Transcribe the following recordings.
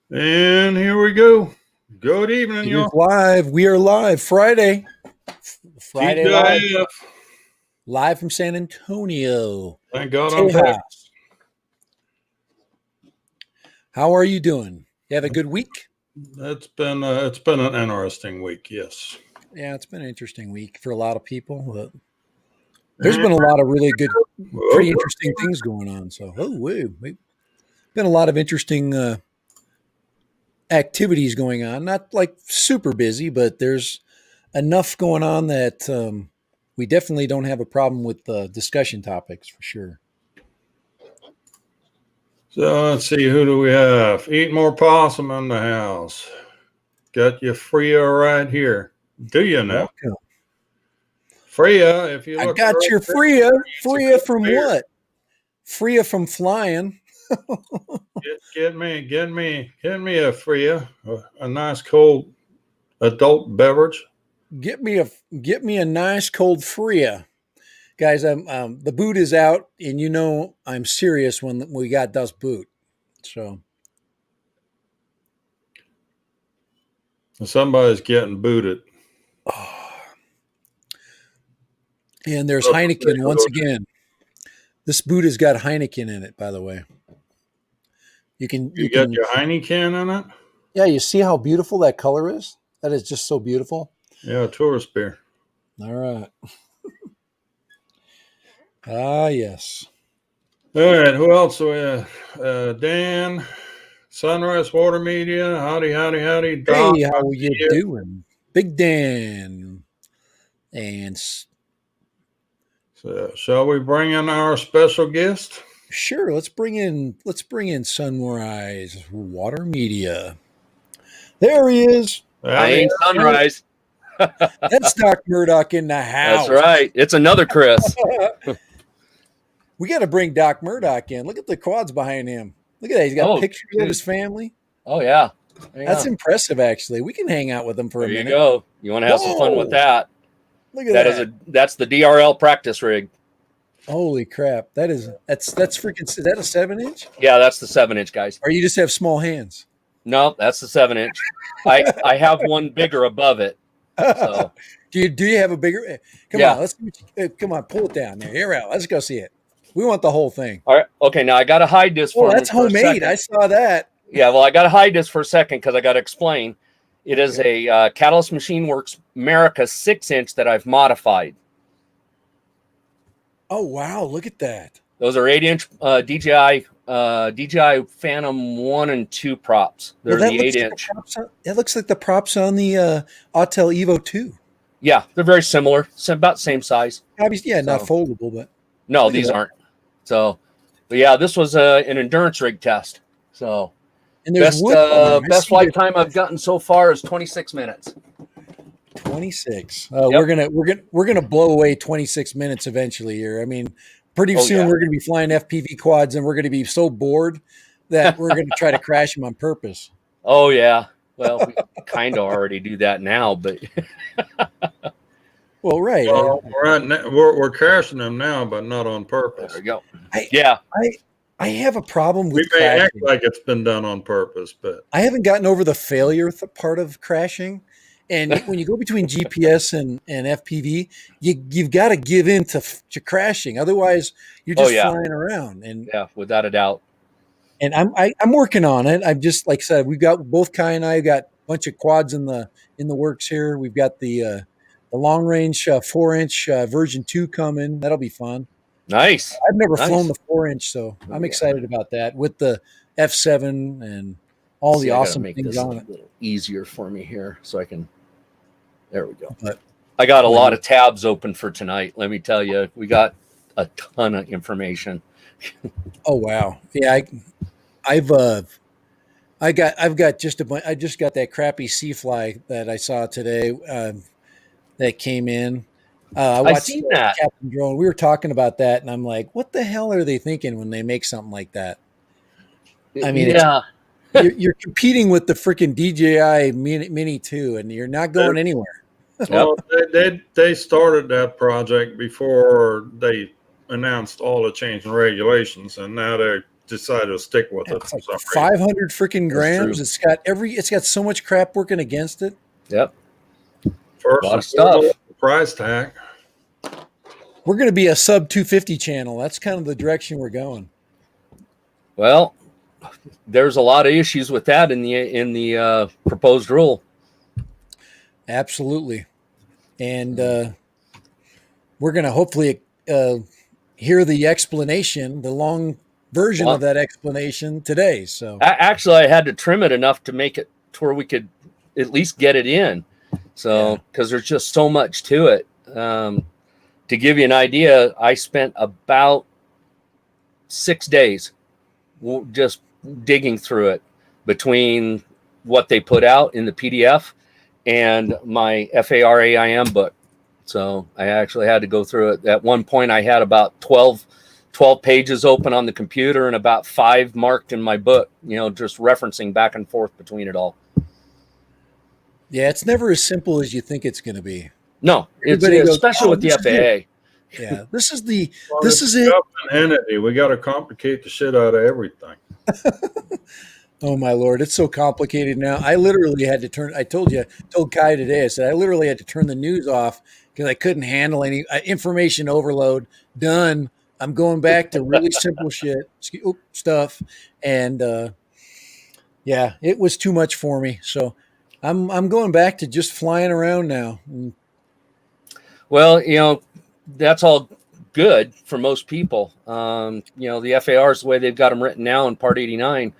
And here we go. Good evening, It is y'all. live. We are live. Friday. Friday live. TJF. Live from San Antonio. Thank God I'm back. Tejas. How are you doing? You have a good week? It's been an interesting week. Yes. Yeah, it's been an interesting week for a lot of people. But there's been a lot of really good, pretty interesting things going on. So, been a lot of interesting activities going on. Not like super busy, but there's enough going on that we definitely don't have a problem with discussion topics for sure. So let's see, who do we have? Eat more possum in the house. Got you Freya right here. Do you know? Welcome. Freya, if you I look got right your there, Freya. it's a Freya good from beer. what? Freya from flying. Get me a Freya, a nice cold adult beverage. Get me a nice cold Freya. Guys, I'm the boot is out, and you know I'm serious when we got Das Boot. So Somebody's getting booted. and there's Heineken once again. This boot has got Heineken in it, by the way. You got your Heineken in it? Yeah, you see how beautiful that color is? That is just so beautiful. Yeah, tourist beer. All right. Yes. All right, who else do we have? Dan, Sunrise Water Media. Howdy. Doc, Hey, how you doing? Big Dan. And so, shall we bring in our special guest? sure, let's bring in Sunrise Water Media. There he is. I ain't Sunrise. That's Docmurdoc in the house. That's right. It's another Chris. We got to bring Docmurdoc in. Look at the quads behind him. Look at that. He's got pictures of his family. Oh, yeah. That's impressive, actually. We can hang out with him for a minute. There you go. You want to have some fun with that? Look at that. That's the DRL practice rig. Holy crap. That's freaking, is that a 7-inch? Yeah, that's the 7-inch, guys. Or you just have small hands? No, that's the 7-inch. I have one bigger above it. So. Do you have a bigger? Come on, come on, pull it down there. Here, let's go see it. We want the whole thing. All right. Okay, now I got to hide this for that's homemade. I saw that. Yeah, well, I got to hide this for a second because I got to explain. It is a Catalyst Machine Works America 6-inch that I've modified. Oh, wow. Look at that. Those are 8-inch DJI Phantom 1 and 2 props. They're the 8-inch. It looks like the props on the Autel Evo 2. Yeah, they're very similar. About same size. Obviously, yeah, not foldable, but. No, these aren't. So, but yeah, this was an endurance rig test. So, and there's best flight time I've gotten so far is 26 minutes. 26. We're gonna blow away 26 minutes eventually here. I mean, pretty soon we're gonna be flying FPV quads, and we're gonna be so bored that we're gonna try to crash them on purpose. Oh yeah. Well, we kind of already do that now, but. Well, right. Well, we're crashing them now, but not on purpose. There we go. I have a problem with we may crashing. act like it's been done on purpose, but I haven't gotten over the failure part of crashing. And when you go between GPS and FPV, you've got to give in to crashing. Otherwise, you're just flying around. And yeah, without a doubt. And I'm working on it. I'm just, like I said, we've got both Kai and I got a bunch of quads in the works here. We've got the long range 4-inch version 2 coming. That'll be fun. Nice. I've never flown the 4-inch, so I'm excited about that with the F7 and all the awesome things on it. A little easier for me here, so I can. There we go. But I got a lot of tabs open for tonight. Let me tell you, we got a ton of information. Oh wow! Yeah, I've got just a bunch. I just got that crappy Seafly that I saw today that came in. I watched that Captain Drone. We were talking about that, and I'm like, what the hell are they thinking when they make something like that? I mean, you're competing with the freaking DJI Mini 2, and you're not going anywhere. Well, they started that project before they announced all the change in regulations, and now they're decided to stick with it. It's like 500 freaking grams. It's got so much crap working against it. Yep. First, a lot of stuff. The price tag. We're going to be a sub 250 channel. That's kind of the direction we're going. Well, there's a lot of issues with that in the proposed rule. Absolutely. And we're going to hopefully hear the explanation, the long version of that explanation today. So actually, I had to trim it enough to make it to where we could at least get it in. So, because there's just so much to it. To give you an idea, I spent about 6 days just digging through it between what they put out in the PDF and my FARAIM book. So I actually had to go through it. At one point, I had about 12 pages open on the computer and about 5 marked in my book, just referencing back and forth between it all. Yeah, it's never as simple as you think it's going to be. No, especially with the FAA. Yeah, this is it. Entity. We got to complicate the shit out of everything. Oh my Lord, it's so complicated now. I literally had to I told Kai today, I said I literally had to turn the news off because I couldn't handle any information overload. Done. I'm going back to really simple stuff. And yeah, it was too much for me. So I'm going back to just flying around now. Well, that's all good for most people. The FARs, the way they've got them written now in Part 89,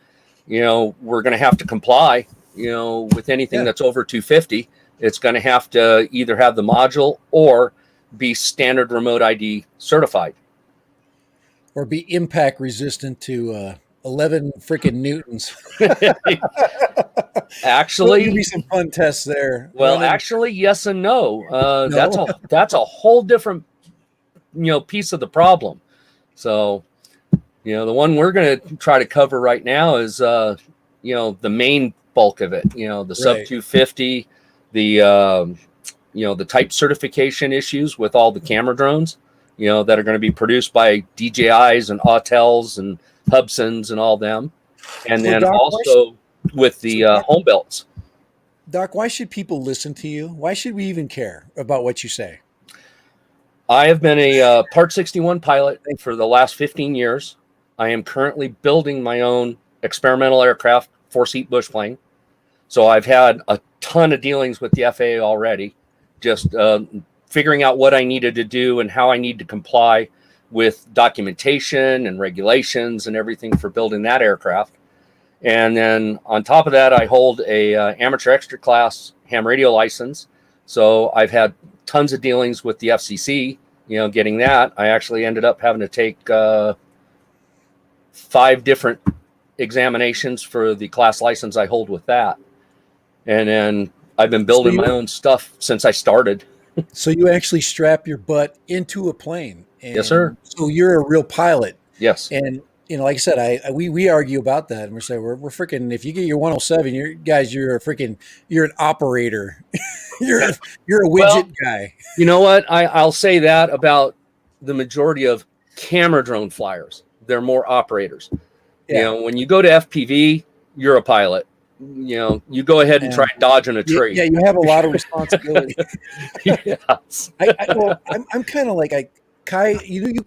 we're going to have to comply, with anything that's over 250. It's going to have to either have the module or be standard remote ID certified. Or be impact resistant to 11 freaking newtons. Actually, there'll be some fun tests there. Well, actually, yes and no. No. That's a whole different piece of the problem. So, the one we're going to try to cover right now is the main bulk of it. The sub 250, the type certification issues with all the camera drones. That are going to be produced by DJIs and Autels and Hubsons and all them. And then also with the home belts. Doc, why should people listen to you? Why should we even care about what you say? I have been a Part 61 pilot for the last 15 years. I am currently building my own experimental aircraft, 4-seat bush plane. So I've had a ton of dealings with the FAA already, just figuring out what I needed to do and how I need to comply with documentation and regulations and everything for building that aircraft. And then on top of that, I hold a amateur extra class ham radio license. So I've had tons of dealings with the FCC, getting that. I actually ended up having to take 5 different examinations for the class license I hold with that. And then I've been building my own stuff since I started. So you actually strap your butt into a plane. Yes, sir. So you're a real pilot. Yes. And like I said, we argue about that, and we're saying we're freaking. If you get your 107, you're an operator. you're a widget guy. You know what? I'll say that about the majority of camera drone flyers. They're more operators. Yeah. When you go to FPV, you're a pilot. You go ahead and try dodging a tree. Yeah, you have a lot of responsibility. Yes. I'm kind of like Kai.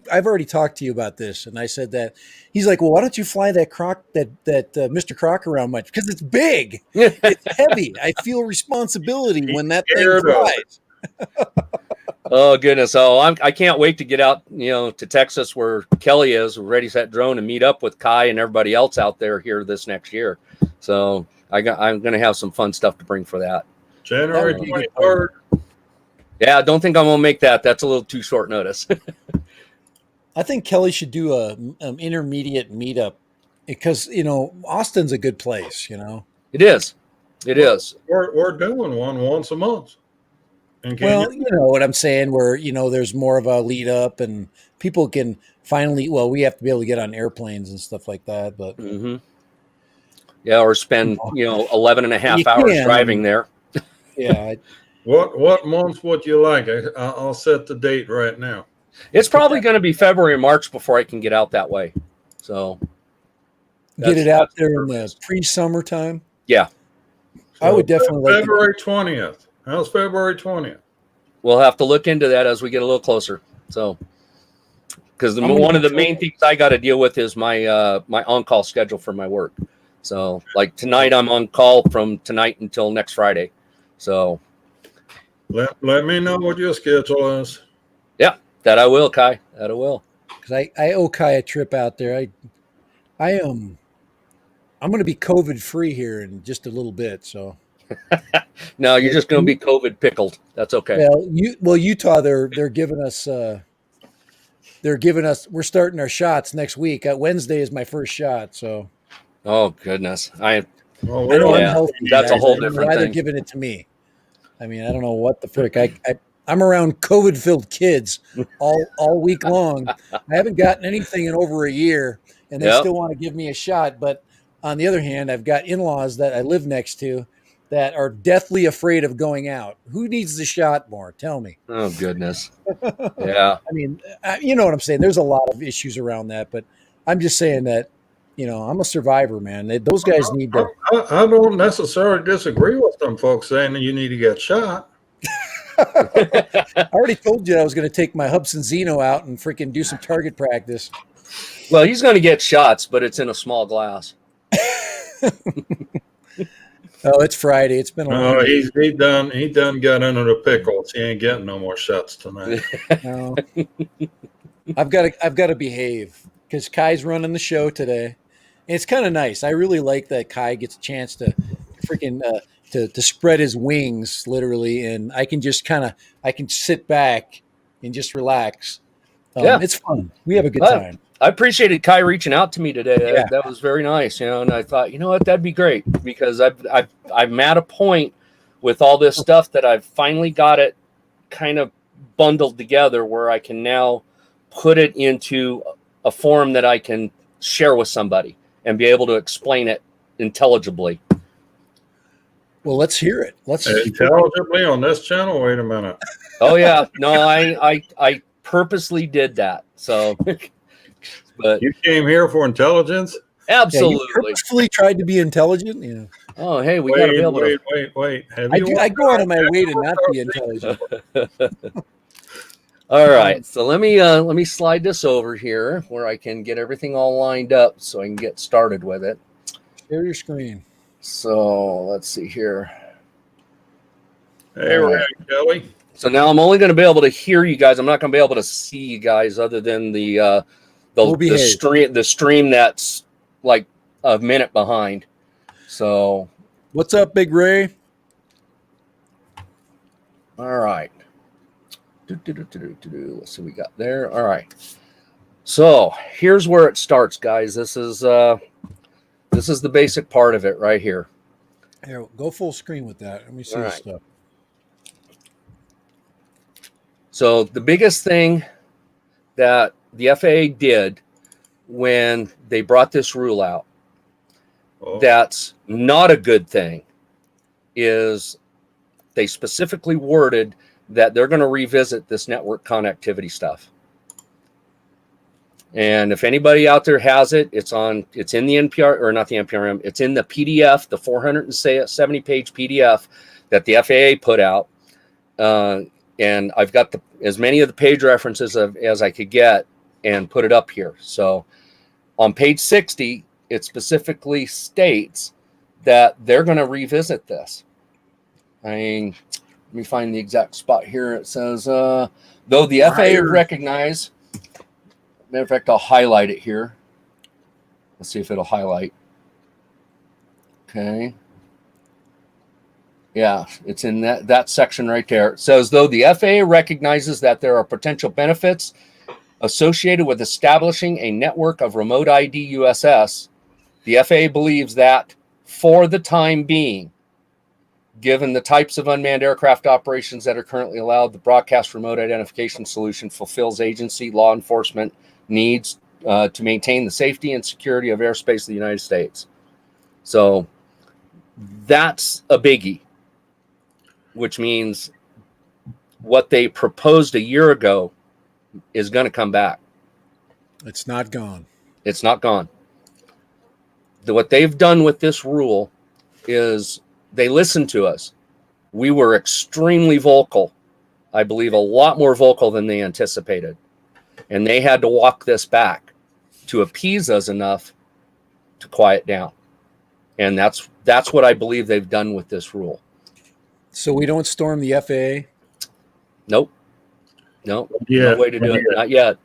I've already talked to you about this, and I said that he's like, well, why don't you fly that Mr. Croc around much? Because it's big, it's heavy. I feel responsibility when that thing flies. Oh goodness! Oh, I can't wait to get out, to Texas where Kelly is, Ready Set Drone, and meet up with Kai and everybody else out there here this next year. So I'm going to have some fun stuff to bring for that. January 23rd. Yeah, I don't think I'm going to make that. That's a little too short notice. I think Kelly should do an intermediate meetup because, Austin's a good place, It is. It is. We're doing one once a month. Well, you know what I'm saying, where, there's more of a lead up and people can finally, we have to be able to get on airplanes and stuff like that, but. Mm-hmm. Yeah, or spend 11 and a half hours driving there. Yeah. What month would you like? I'll set the date right now. It's probably going to be February or March before I can get out that way. So Get it out That's there in the purpose. pre-summertime. Yeah. I would definitely like to. February 20th. How's February 20th? We'll have to look into that as we get a little closer. So, because I'm gonna one of be the main things I got to deal with is my my on-call schedule for my work. So, like tonight, I'm on call from tonight until next Friday. So, Let me know what your schedule is. yeah, that I will, Kai. That I will. because I owe Kai a trip out there. I am. I'm going to be COVID free here in just a little bit. So No, you're just going to be COVID pickled. That's okay. Utah they're giving us we're starting our shots next week. Wednesday is my first shot. So Oh goodness, Oh, I we know I'm yeah, healthy. that's a guys. whole I don't know different why they're thing. giving it to me. I mean, I don't know what the frick. I'm around COVID filled kids all week long. I haven't gotten anything in over a year, and they Yep. still want to give me a shot. But on the other hand, I've got in-laws that I live next to that are deathly afraid of going out. Who needs the shot more? Tell me. Oh goodness. Yeah. I mean, you know what I'm saying. There's a lot of issues around that, but I'm just saying that I'm a survivor, man. Those guys need to. I don't necessarily disagree with them folks saying that you need to get shot. I already told you I was going to take my Hubson Zeno out and freaking do some target practice. Well, he's going to get shots, but it's in a small glass. Oh, it's Friday. It's been a long No, day. he done got into the pickles. He ain't getting no more shots tonight. No. I've got to behave because Kai's running the show today. And it's kind of nice. I really like that Kai gets a chance to freaking to spread his wings literally, and I can just I can sit back and just relax. Yeah. It's fun. We have a good Well, time. I appreciated Kai reaching out to me today. Yeah. That was very nice, and I thought, you know what, that'd be great because I'm at a point with all this stuff that I've finally got it kind of bundled together where I can now put it into a form that I can share with somebody and be able to explain it intelligibly. Well, let's hear it. Let's Intelligently on this channel. Wait a minute. Oh yeah, no, I purposely did that. So, but You came here for intelligence? absolutely. Yeah, you purposefully tried to be intelligent. Yeah. Oh, hey, we got to be able to. Wait. Have I you I go out of my way to not be intelligent. All right, so let me slide this over here where I can get everything all lined up so I can get started with it. Share your screen. So let's see here. Hey, Ryan Kelly. So now I'm only going to be able to hear you guys. I'm not going to be able to see you guys other than the stream that's like a minute behind. So What's up, Big Ray? all right. Let's see what we got there. All right. So here's where it starts, guys. This is the basic part of it right here. Here, go full screen with that. Let me see this stuff. So the biggest thing that the FAA did when they brought this rule out, that's not a good thing, is they specifically worded that they're going to revisit this network connectivity stuff. And if anybody out there has it, it's in the NPR, or not the NPRM, it's in the PDF, the 470-page PDF that the FAA put out. And I've got as many of the page references as I could get and put it up here. So on page 60, it specifically states that they're going to revisit this. I mean, let me find the exact spot here. It says, though the FAA recognize, matter of fact, I'll highlight it here. Let's see if it'll highlight. Okay. Yeah, it's in that section right there. It says, though the FAA recognizes that there are potential benefits associated with establishing a network of remote ID USS, the FAA believes that for the time being, given the types of unmanned aircraft operations that are currently allowed, the broadcast remote identification solution fulfills agency law enforcement needs to maintain the safety and security of airspace of the United States. So that's a biggie, which means what they proposed a year ago is going to come back. It's not gone. It's not gone. what they've done with this rule is they listened to us. We were extremely vocal. I believe a lot more vocal than they anticipated. And they had to walk this back to appease us enough to quiet down. And that's what I believe they've done with this rule. So we don't storm the FAA? Nope. No Yeah. way to do it. Not yet.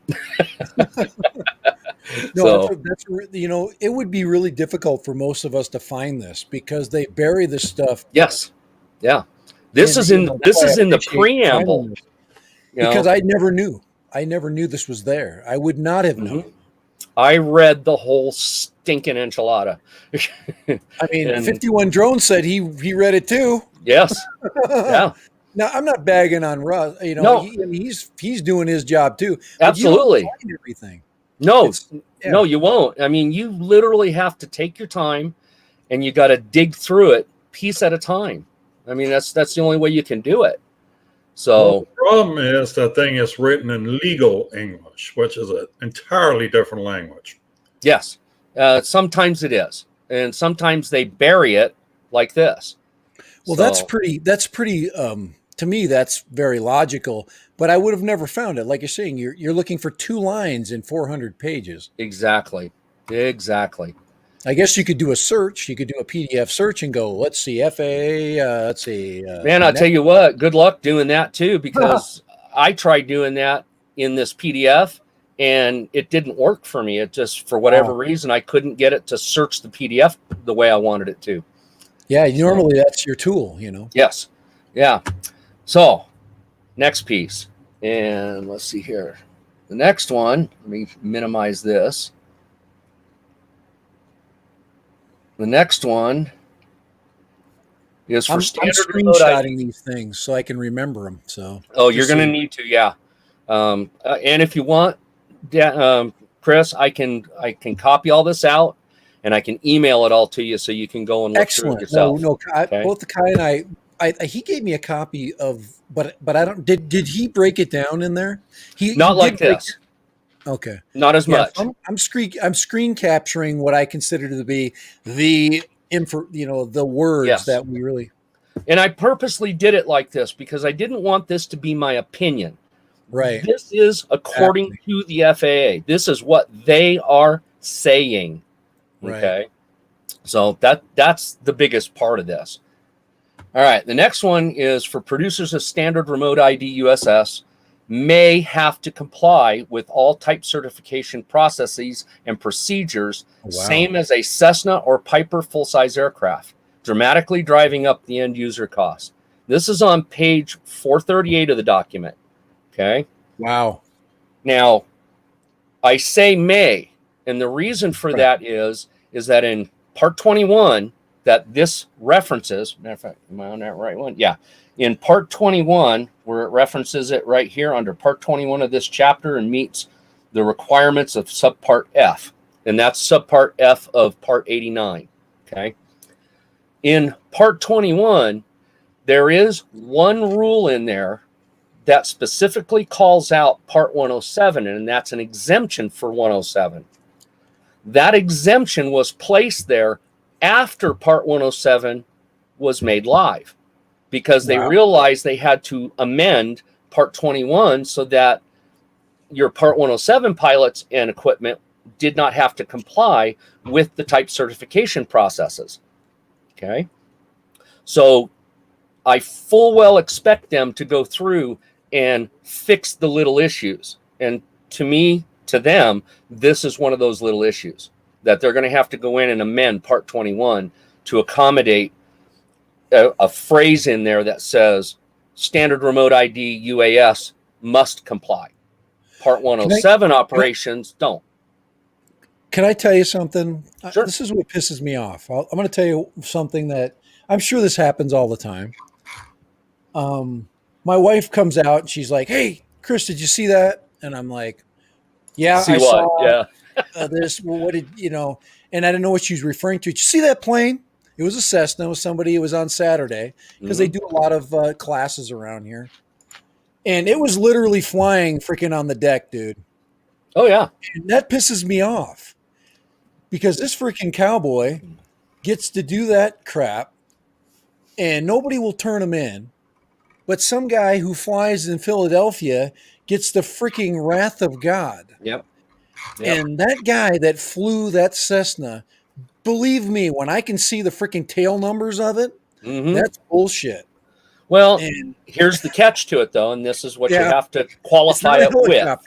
No, that's it would be really difficult for most of us to find this because they bury this stuff. Yes. Yeah. This is in the preamble. Because I never knew. I never knew this was there. I would not have known. I read the whole stinking enchilada. I mean, 51 Drone said he read it too. Yes. Yeah. Now I'm not bagging on Russ. No. He's doing his job too. Absolutely. You don't find everything. No, you won't. I mean, you literally have to take your time, and you got to dig through it piece at a time. I mean, that's the only way you can do it. So the problem is that thing is written in legal English, which is an entirely different language. Yes, sometimes it is, and sometimes they bury it like this. Well, that's pretty. To me, that's very logical. But I would have never found it. Like you're saying, you're looking for 2 lines in 400 pages. Exactly. I guess you could do a search. You could do a PDF search and go, let's see, FAA, let's see. Man, I'll tell you what, good luck doing that too, because I tried doing that in this PDF and it didn't work for me. It just, for whatever reason, I couldn't get it to search the PDF the way I wanted it to. Yeah, normally that's your tool, Yes. Yeah. So, next piece. And let's see here. The next one, let me minimize this. The next one is for standard remote screenshotting these things so I can remember them. So, you're going to need to, yeah. And if you want, Chris, I can copy all this out and I can email it all to you so you can go and look through it yourself. Both the Kai and I, he gave me a copy of, but I don't. Did he break it down in there? Not like this. Okay. Not as much. I'm screen capturing what I consider to be the the words that we really. And I purposely did it like this because I didn't want this to be my opinion. Right. This is according to the FAA. This is what they are saying. Right. Okay. So that's the biggest part of this. All right. The next one is for producers of standard remote ID USS may have to comply with all type certification processes and procedures, same as a Cessna or Piper full-size aircraft, dramatically driving up the end user cost. This is on page 438 of the document. Okay. Wow. Now, I say may, and the reason for that is that in Part 21 that this references, matter of fact, am I on that right one? Yeah. In Part 21, where it references it right here under Part 21 of this chapter and meets the requirements of Subpart F, and that's Subpart F of Part 89, okay? In Part 21, there is one rule in there that specifically calls out Part 107, and that's an exemption for 107. That exemption was placed there after Part 107 was made live, because they realized they had to amend Part 21 so that your Part 107 pilots and equipment did not have to comply with the type certification processes. Okay. So I full well expect them to go through and fix the little issues. And to them, this is one of those little issues that they're going to have to go in and amend Part 21 to accommodate a phrase in there that says standard remote ID UAS must comply. Part 107 operations don't. Can I tell you something? Sure. This is what pisses me off. I'm going to tell you something that I'm sure this happens all the time. My wife comes out and she's like, "Hey, Chris, did you see that?" And I'm like, "Yeah, I saw this. Well, what did you know?" And I didn't know what she was referring to. Did you see that plane? It was a Cessna. It was somebody. It was on Saturday because they do a lot of classes around here. And it was literally flying freaking on the deck, dude. Oh, yeah. And that pisses me off. because this freaking cowboy gets to do that crap and nobody will turn him in. But some guy who flies in Philadelphia gets the freaking wrath of God. Yep. And that guy that flew that Cessna, believe me, when I can see the freaking tail numbers of it, that's bullshit. Well, here's the catch to it, though, and this is what you have to qualify it with.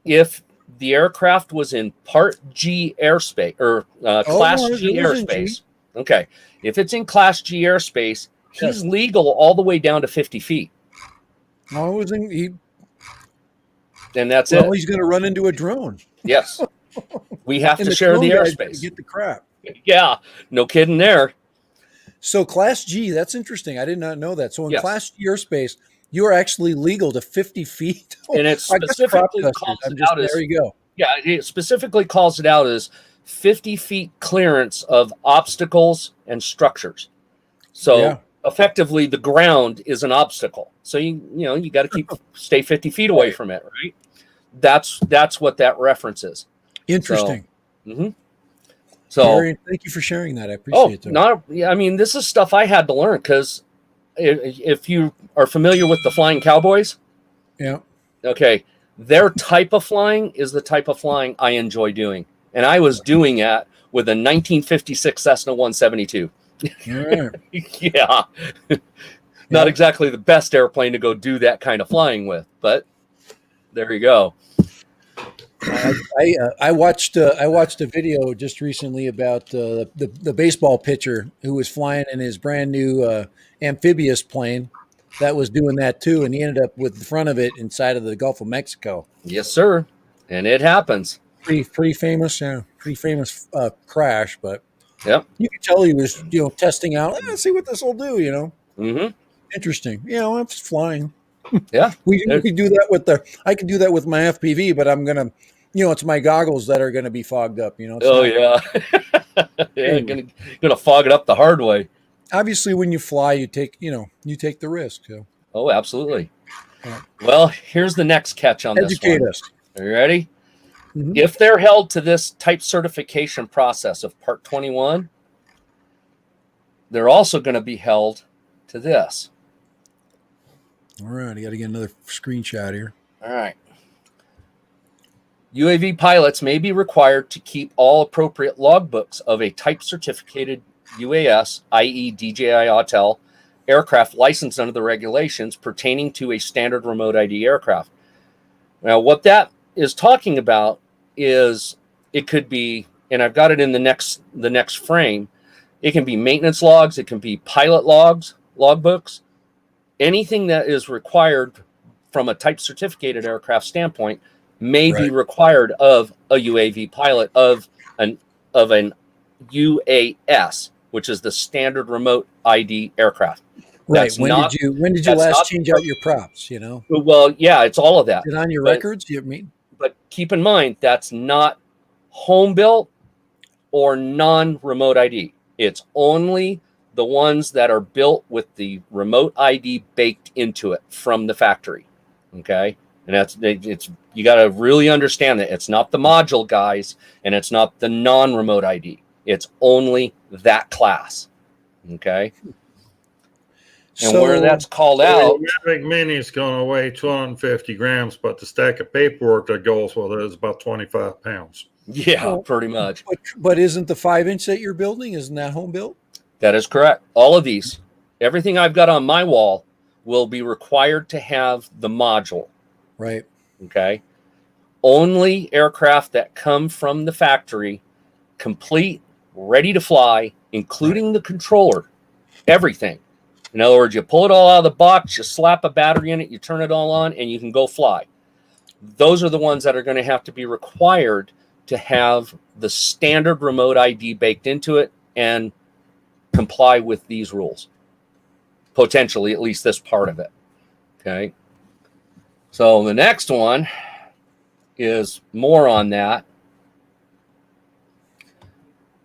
If the aircraft was in Part G airspace or Class G airspace, okay, if it's in Class G airspace, he's legal all the way down to 50 feet. Oh, it was in, and that's it. He's going to run into a drone. Yes. We have to share the airspace. Get the crap. Yeah, no kidding there. So Class G, that's interesting. I did not know that. So in Class G airspace, you are actually legal to 50 feet. And it specifically calls it out as, there you go. Yeah, it specifically calls it out as 50 feet clearance of obstacles and structures. So effectively, the ground is an obstacle. So you got to stay 50 feet away from it, right? That's what that reference is. Interesting. So thank you for sharing that. I appreciate it. I mean, this is stuff I had to learn because if you are familiar with the Flying Cowboys, okay, their type of flying is the type of flying I enjoy doing, and I was doing it with a 1956 Cessna 172. Yeah, not exactly the best airplane to go do that kind of flying with, but there you go. I watched a video just recently about the baseball pitcher who was flying in his brand new amphibious plane that was doing that too, and he ended up with the front of it inside of the Gulf of Mexico. Yes, sir, and it happens. Pretty famous, crash, but you could tell he was testing out. Let's see what this will do. Interesting. I'm just flying. Yeah, we could do that I could do that with my FPV, but I'm gonna, it's my goggles that are gonna be fogged up. Gonna fog it up the hard way. Obviously, when you fly, you take the risk. So. Oh, absolutely. Well, here's the next catch on this one. Educate us. Are you ready? If they're held to this type certification process of Part 21, they're also going to be held to this. All right, I got to get another screenshot here. All right. UAV pilots may be required to keep all appropriate logbooks of a type certificated UAS, i.e. DJI Autel, aircraft licensed under the regulations pertaining to a standard remote ID aircraft. Now, what that is talking about is it could be, and I've got it in the next frame, it can be maintenance logs, it can be pilot logs, logbooks, anything that is required from a type certificated aircraft standpoint may be required of a UAV pilot of an UAS, which is the standard remote ID aircraft. Right. When did you last change out your props? Well, yeah, it's all of that. Is it on your records? You mean? But keep in mind that's not home built or non-remote ID. It's only the ones that are built with the remote ID baked into it from the factory. Okay. And you got to really understand that it's not the module guys and it's not the non-remote ID. It's only that class. Okay. And where that's called out. The Mavic Mini is going to weigh 250 grams, but the stack of paperwork that goes with it is about 25 pounds. Yeah, pretty much. But isn't the 5-inch that you're building, isn't that home built? That is correct. All of these, everything I've got on my wall will be required to have the module. Right. Okay. Only aircraft that come from the factory, complete, ready to fly, including the controller, everything. In other words, you pull it all out of the box, you slap a battery in it, you turn it all on, and you can go fly. Those are the ones that are going to have to be required to have the standard remote ID baked into it and comply with these rules. Potentially, at least this part of it. Okay. So the next one is more on that.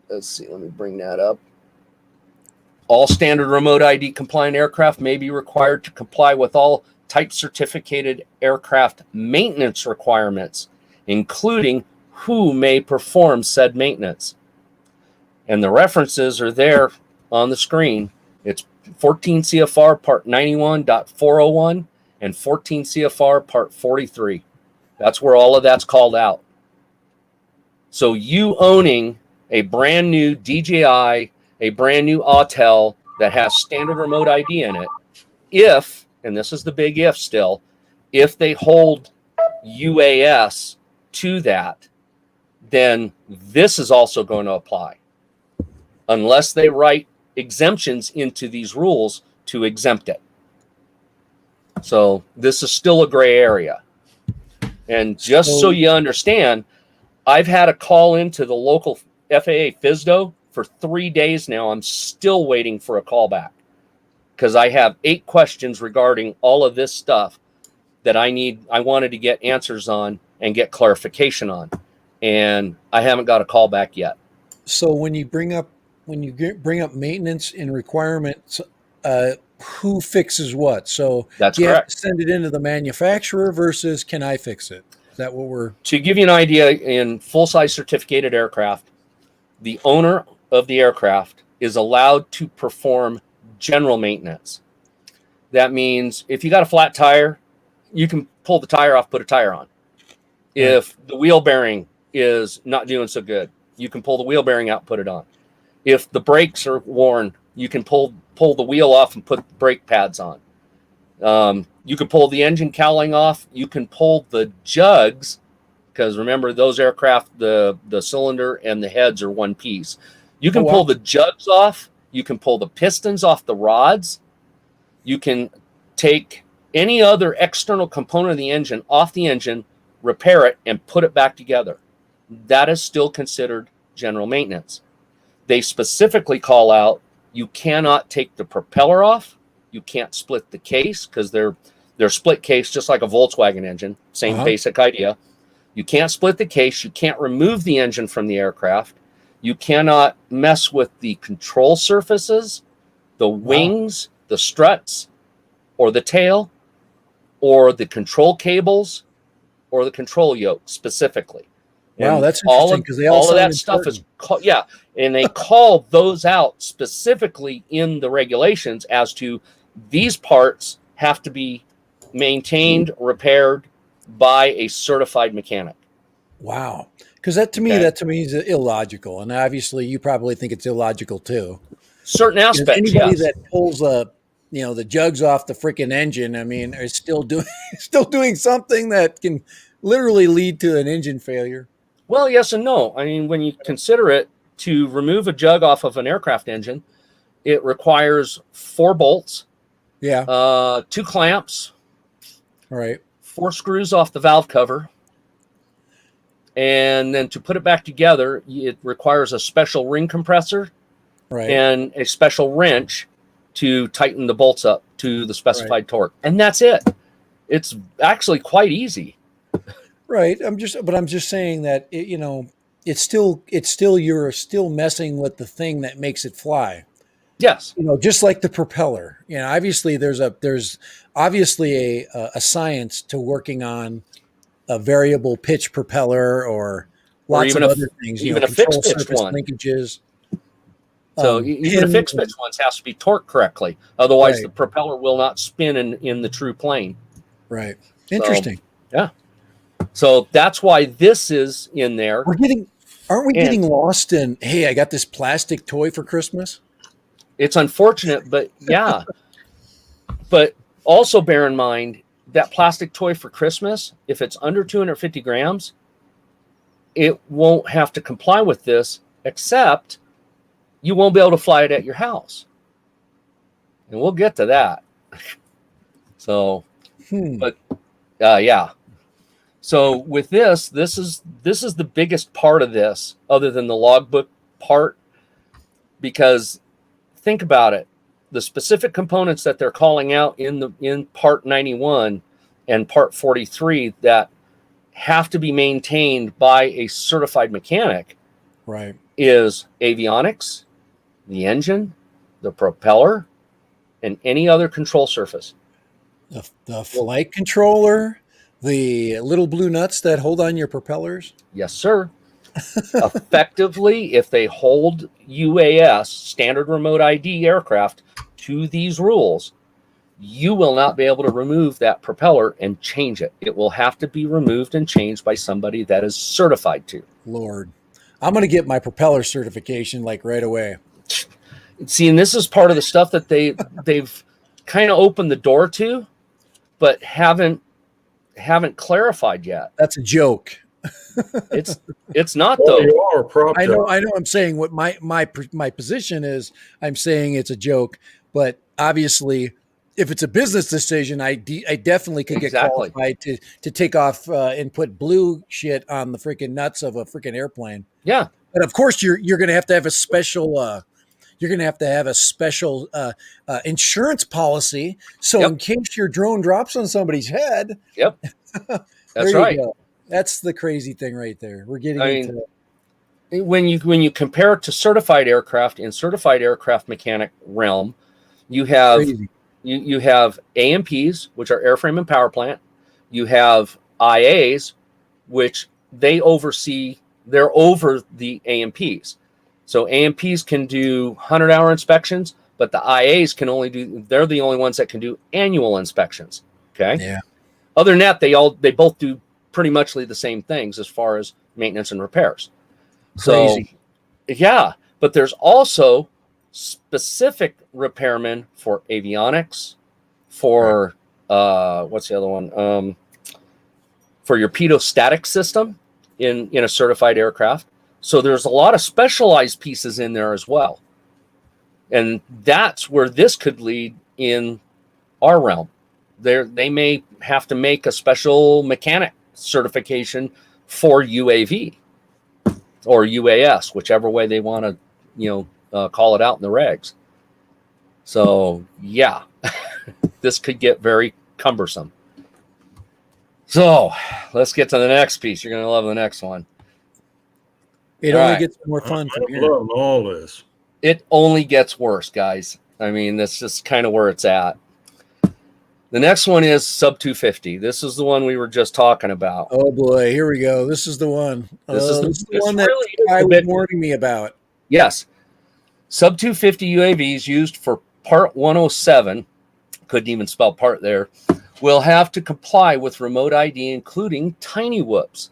Let's see, let me bring that up. All standard remote ID compliant aircraft may be required to comply with all type certificated aircraft maintenance requirements, including who may perform said maintenance. And the references are there on the screen. It's 14 CFR Part 91.401 and 14 CFR Part 43. That's where all of that's called out. So you owning a brand new DJI, a brand new Autel that has standard remote ID in it, if, and this is the big if still, if they hold UAS to that, then this is also going to apply. Unless they write exemptions into these rules to exempt it. So this is still a gray area. And just so you understand, I've had a call into the local FAA FSDO for 3 days now. I'm still waiting for a call back because I have 8 questions regarding all of this stuff that I wanted to get answers on and get clarification on. And I haven't got a call back yet. So when you bring up maintenance and requirements, who fixes what? So that's you correct. Have to send it into the manufacturer versus can I fix it? Is that what we're... To give you an idea, in full-size certificated aircraft, the owner of the aircraft is allowed to perform general maintenance. That means if you got a flat tire, you can pull the tire off, put a tire on. If the wheel bearing is not doing so good, you can pull the wheel bearing out, put it on. If the brakes are worn, you can pull the wheel off and put brake pads on. You can pull the engine cowling off. You can pull the jugs, because remember, those aircraft, the cylinder and the heads are one piece. You can pull the jugs off. You can pull the pistons off the rods. You can take any other external component of the engine off the engine, repair it, and put it back together. That is still considered general maintenance. They specifically call out you cannot take the propeller off. You can't split the case because they're split case just like a Volkswagen engine. Same basic idea. You can't split the case. You can't remove the engine from the aircraft. You cannot mess with the control surfaces, the wings, the struts, or the tail, or the control cables, or the control yoke specifically. Wow, And that's interesting because all of that stuff is and they call those out specifically in the regulations as to these parts have to be maintained, repaired by a certified mechanic. Wow, because that to me is illogical, and obviously you probably think it's illogical too. Certain aspects. Anybody that pulls the jugs off the freaking engine, I mean, is still doing something that can literally lead to an engine failure. Well, yes and no. I mean, when you consider it, to remove a jug off of an aircraft engine, it requires 4 bolts, 2 clamps, 4 screws off the valve cover, and then to put it back together, it requires a special ring compressor and a special wrench to tighten the bolts up to the specified torque, and that's it. It's actually quite easy. Right. I'm just saying that it's still you're still messing with the thing that makes it fly. Yes. Just like the propeller. Obviously there's obviously a science to working on a variable pitch propeller or lots of other things. Even a fixed pitch one. Linkages. So even a fixed pitch ones has to be torqued correctly. Otherwise the propeller will not spin in the true plane. Right. Interesting. So that's why this is in there. Aren't we getting lost in, hey, I got this plastic toy for Christmas? It's unfortunate, but yeah. But also bear in mind that plastic toy for Christmas, if it's under 250 grams, it won't have to comply with this, except you won't be able to fly it at your house. And we'll get to that. So, but yeah. So with this is the biggest part of this, other than the logbook part, because think about it. The specific components that they're calling out in Part 91 and Part 43 that have to be maintained by a certified mechanic, is avionics, the engine, the propeller, and any other control surface. The flight controller, The little blue nuts that hold on your propellers? Yes, sir. Effectively, if they hold UAS, standard remote ID aircraft, to these rules, you will not be able to remove that propeller and change it. It will have to be removed and changed by somebody that is certified to. Lord, I'm going to get my propeller certification like right away. See, and this is part of the stuff that they've kind of opened the door to, but haven't clarified yet. That's a joke. It's not Well, though. you are a prop I know. job. I'm saying what my position is. I'm saying it's a joke, but obviously, if it's a business decision, I definitely could get Exactly. qualified to take off and put blue shit on the freaking nuts of a freaking airplane. Yeah. But of course, you're going to have a special. You're going to have a special insurance policy, so in case your drone drops on somebody's head. Yep. That's right. Go. That's the crazy thing right there. We're getting into when you compare it to certified aircraft in certified aircraft mechanic realm, you have you have AMPs, which are airframe and power plant. You have IAs, which they're over the AMPs. So AMPs can do 100-hour inspections, but the IAs they're the only ones that can do annual inspections. Okay. Yeah. Other than that, they both do pretty much the same things as far as maintenance and repairs. Crazy. So, yeah, but there's also specific repairmen for avionics, for what's the other one? For your pedostatic system in a certified aircraft. So there's a lot of specialized pieces in there as well. And that's where this could lead in our realm. They may have to make a special mechanic certification for UAV or UAS, whichever way they want to, call it out in the regs. So yeah, this could get very cumbersome. So let's get to the next piece. You're going to love the next one. It only gets more fun from I'm here. loving all this. It only gets worse, guys. I mean, that's just kind of where it's at. The next one is sub 250. This is the one we were just talking about. Oh boy, here we go. This is the one. This is the one that really I was warning me about. Yes. Sub 250 UAVs used for Part 107, couldn't even spell part there, will have to comply with remote ID, including tiny whoops.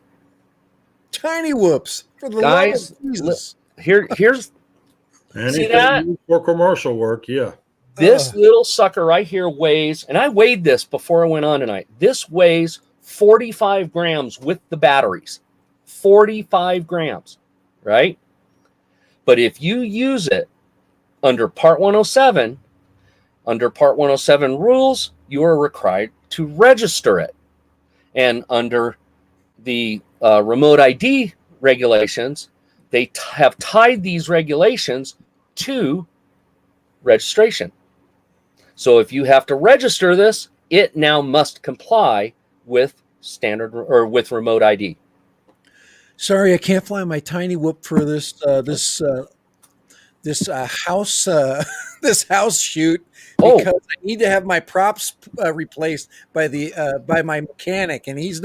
Tiny whoops. For the Guys, love of Jesus. Here's Anything that? for commercial work, yeah. This little sucker right here weighs, and I weighed this before I went on tonight. This weighs 45 grams with the batteries. 45 grams, right? But if you use it under Part 107, under Part 107 rules, you are required to register it. And under the remote ID regulations, they have tied these regulations to registration. So if you have to register this, it now must comply with standard or with remote ID. Sorry, I can't fly my tiny whoop for this house this house shoot because I need to have my props replaced by my mechanic, and he's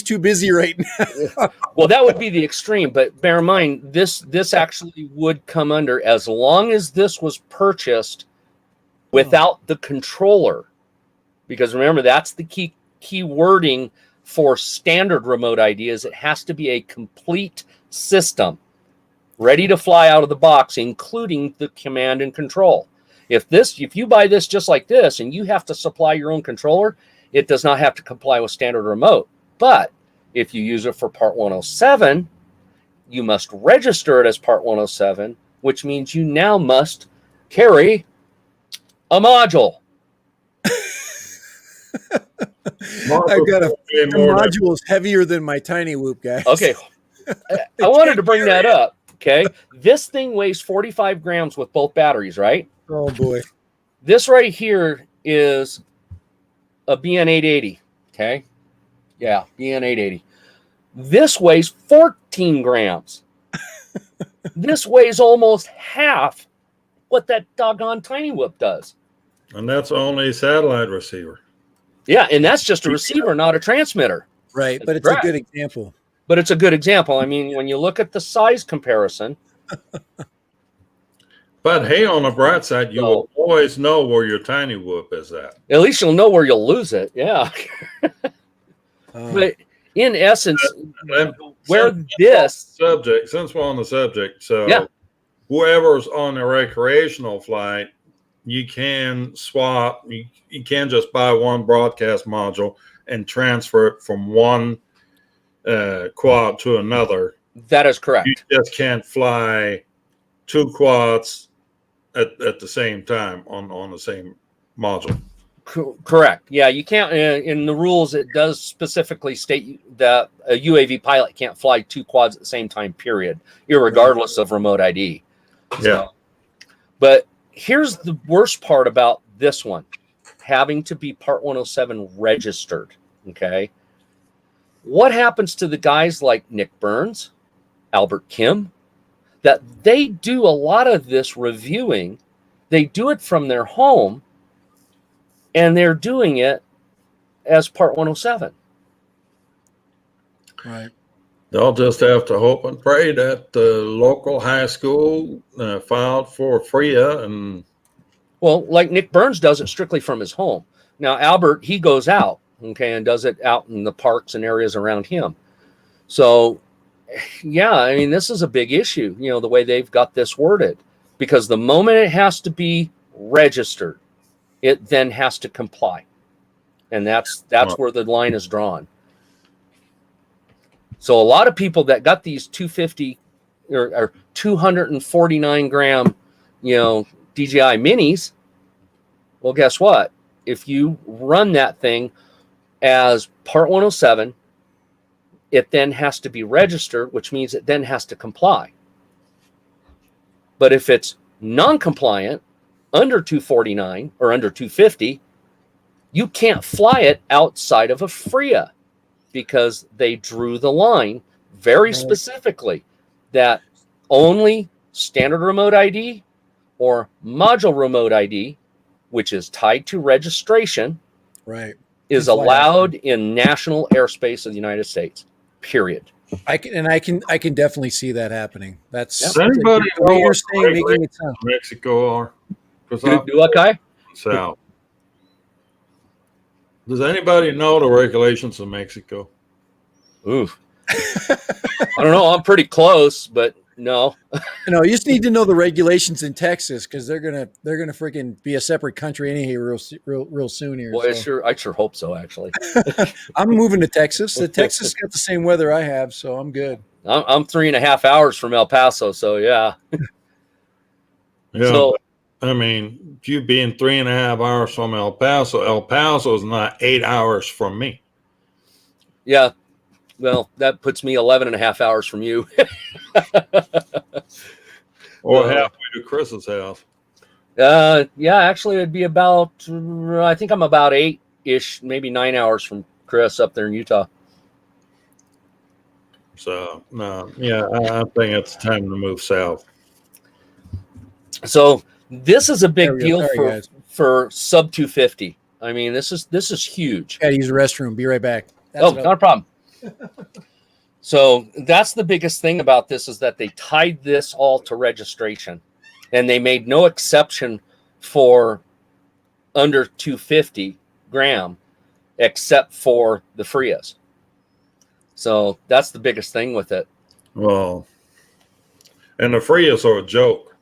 too busy right now. Well, that would be the extreme, but bear in mind this actually would come under, as long as this was purchased without the controller, because remember, that's the key wording for standard remote ID is it has to be a complete system ready to fly out of the box, including the command and control. If you buy this just like this and you have to supply your own controller, it does not have to comply with standard remote. But if you use it for Part 107, you must register it as Part 107, which means you now must carry a module. I've got the module is heavier than my tiny whoop, guys. Okay. I wanted to bring that up. Okay. This thing weighs 45 grams with both batteries, right? Oh boy. This right here is a BN880. Okay. Yeah. BN880. This weighs 14 grams. This weighs almost half what that doggone tiny whoop does. And that's only satellite receiver. Yeah, and that's just a receiver, not a transmitter. Right, That's but it's correct. a good example. But it's a good example. I mean, when you look at the size comparison. But hey, on the bright side, you So- will always know where your tiny whoop is at. At least you'll know where you'll lose it. Yeah. But in essence, where this subject, since we're on the subject, so Yeah. whoever's on a recreational flight, you can swap. You can just buy one broadcast module and transfer it from one quad to another. that is correct. You just can't fly two quads at the same time on the same module. Correct. Yeah, you can't. In the rules, it does specifically state that a UAV pilot can't fly two quads at the same time. Period, irregardless of remote ID. Yeah. But here's the worst part about this one: having to be Part 107 registered. Okay, what happens to the guys like Nick Burns, Albert Kim, that they do a lot of this reviewing? They do it from their home. And they're doing it as Part 107. Right. They'll just have to hope and pray that the local high school filed for FRIA. And Well, like Nick Burns does it strictly from his home. Now, Albert, he goes out, okay, and does it out in the parks and areas around him. So, yeah, I mean, this is a big issue, the way they've got this worded. Because the moment it has to be registered, it then has to comply. And that's where the line is drawn. So a lot of people that got these 250 or 249 gram, DJI minis, well, guess what? If you run that thing as Part 107, it then has to be registered, which means it then has to comply. But if it's non-compliant, under 249 or under 250, you can't fly it outside of a FRIA because they drew the line very specifically that only standard remote ID or module remote ID, which is tied to registration, Right. is allowed in national airspace of the United States. Period. I can definitely see that happening. That's does anybody the way know you're what saying, making it sound. Mexico are? Do what, Kai? South. Does anybody know the regulations of Mexico? Ooh. I don't know. I'm pretty close, but no. You just need to know the regulations in Texas because they're gonna freaking be a separate country anyhow real soon here. Boy, so. I sure hope so. Actually, I'm moving to Texas. Texas got the same weather I have, so I'm good. I'm 3.5 hours from El Paso, so yeah. Yeah. So, I mean, you being 3.5 hours from El Paso is not 8 hours from me. yeah. Well, that puts me 11.5 hours from you. Or halfway to Chris's house. Yeah, actually, it'd be about, I think I'm about 8-ish, maybe 9 hours from Chris up there in Utah. So, no, yeah, I think it's time to move south. So this is a big deal Sorry, for sub 250. I mean, this is huge. Gotta use the restroom. Be right back. Not a problem. So that's the biggest thing about this is that they tied this all to registration, and they made no exception for under 250 gram, except for the FRIAs. So that's the biggest thing with it. Well, and the FRIAs are a joke.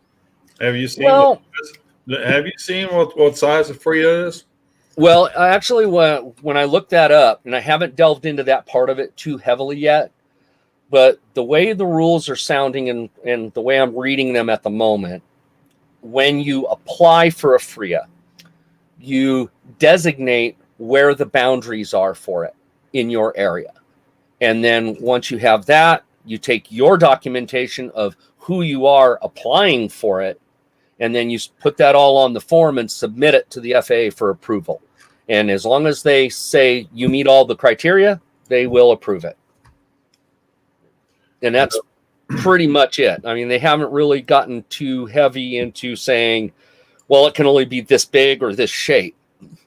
Have you seen? Have you seen what size the FRIA is? Well, actually, when I looked that up, and I haven't delved into that part of it too heavily yet, but the way the rules are sounding and the way I'm reading them at the moment, when you apply for a FRIA, you designate where the boundaries are for it in your area. And then once you have that, you take your documentation of who you are applying for it, and then you put that all on the form and submit it to the FAA for approval. And as long as they say you meet all the criteria, they will approve it. And that's pretty much it. I mean, they haven't really gotten too heavy into saying, well, it can only be this big or this shape.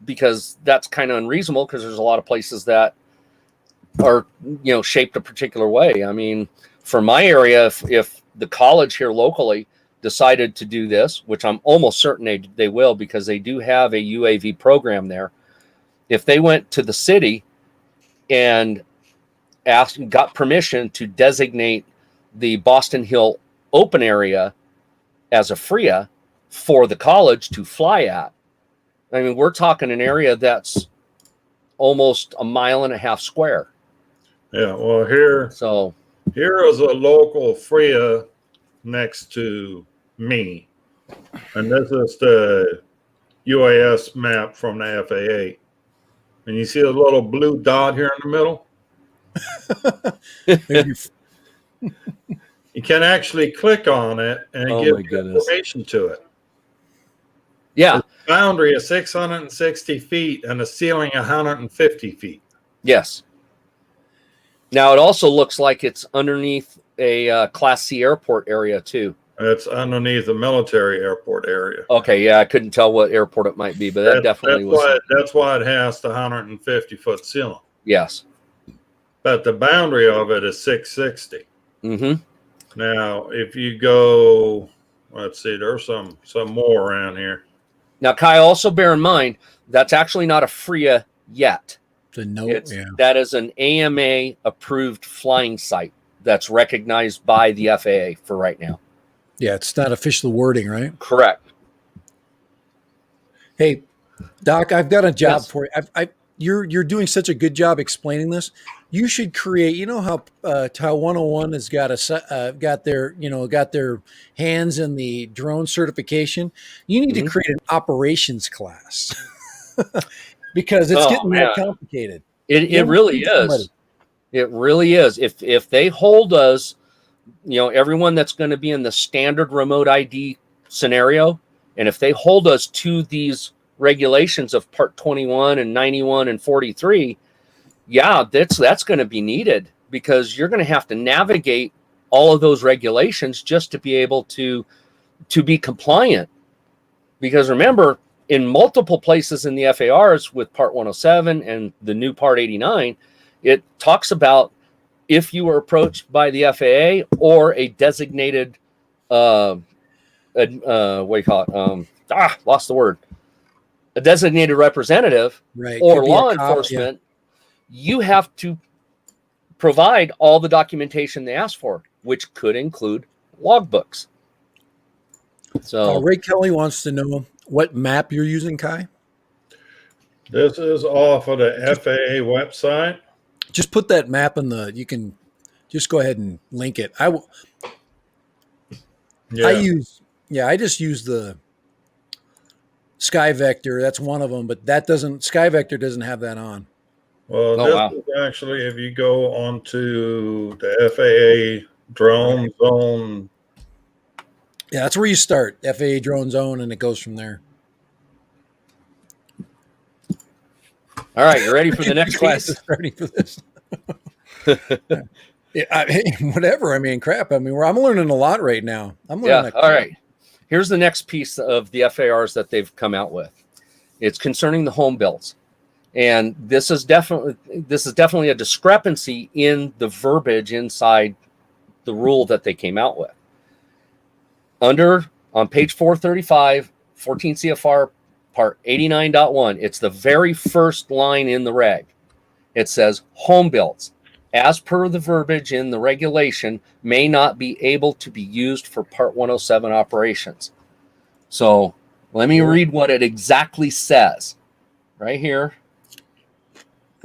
because that's kind of unreasonable, because there's a lot of places that are, shaped a particular way. I mean, for my area, if the college here locally decided to do this, which I'm almost certain they will, because they do have a UAV program there. If they went to the city and got permission to designate the Boston Hill open area as a FRIA for the college to fly at, I mean, we're talking an area that's almost 1.5 miles square. Yeah, well, here is a local FRIA next to me, and this is the UAS map from the FAA. And you see a little blue dot here in the middle? You can actually click on it and give information to it. Yeah. The boundary is 660 feet and the ceiling 150 feet. Yes. Now, it also looks like it's underneath a Class C airport area, too. It's underneath a military airport area. Okay, yeah, I couldn't tell what airport it might be, but that's why it has the 150-foot ceiling. Yes. But the boundary of it is 660. Mm-hmm. Now, if you go, let's see, there's some more around here. Now, Kai, also bear in mind, that's actually not a FRIA yet. That is an AMA-approved flying site that's recognized by the FAA for right now. Yeah, it's not official wording, right? Correct. Hey, Doc, I've got a job for you. You're doing such a good job explaining this. You should create. You know how 101 has got their hands in the drone certification. You need to create an operations class because it's getting more complicated. It really is. It really is. If they hold us, everyone that's going to be in the standard remote ID scenario, and if they hold us to these regulations of Part 21 and 91 and 43, that's going to be needed, because you're going to have to navigate all of those regulations just to be able to be compliant. Because remember, in multiple places in the FARs with Part 107 and the new Part 89, it talks about if you were approached by the FAA or a designated, what do you call it? Lost the word. A designated representative, right, or law enforcement, you have to provide all the documentation they ask for, which could include logbooks. So Ray Kelly wants to know what map you're using, Kai. This is off of the FAA website. Just put that map in you can just go ahead and link it. I just use the Sky Vector. That's one of them, but Sky Vector doesn't have that on. Well, this is actually, if you go onto the FAA drone zone. Yeah, that's where you start, FAA drone zone, and it goes from there. All right, you ready for the next class? Ready for this? Whatever. I mean, crap. I mean, I'm learning a lot right now. I'm learning. All right. Here's the next piece of the FARs that they've come out with. It's concerning the home builds, and this is definitely a discrepancy in the verbiage inside the rule that they came out with. On page 435, 14 CFR Part 89.1, it's the very first line in the reg. It says home builds, as per the verbiage in the regulation, may not be able to be used for Part 107 operations. So let me read what it exactly says right here.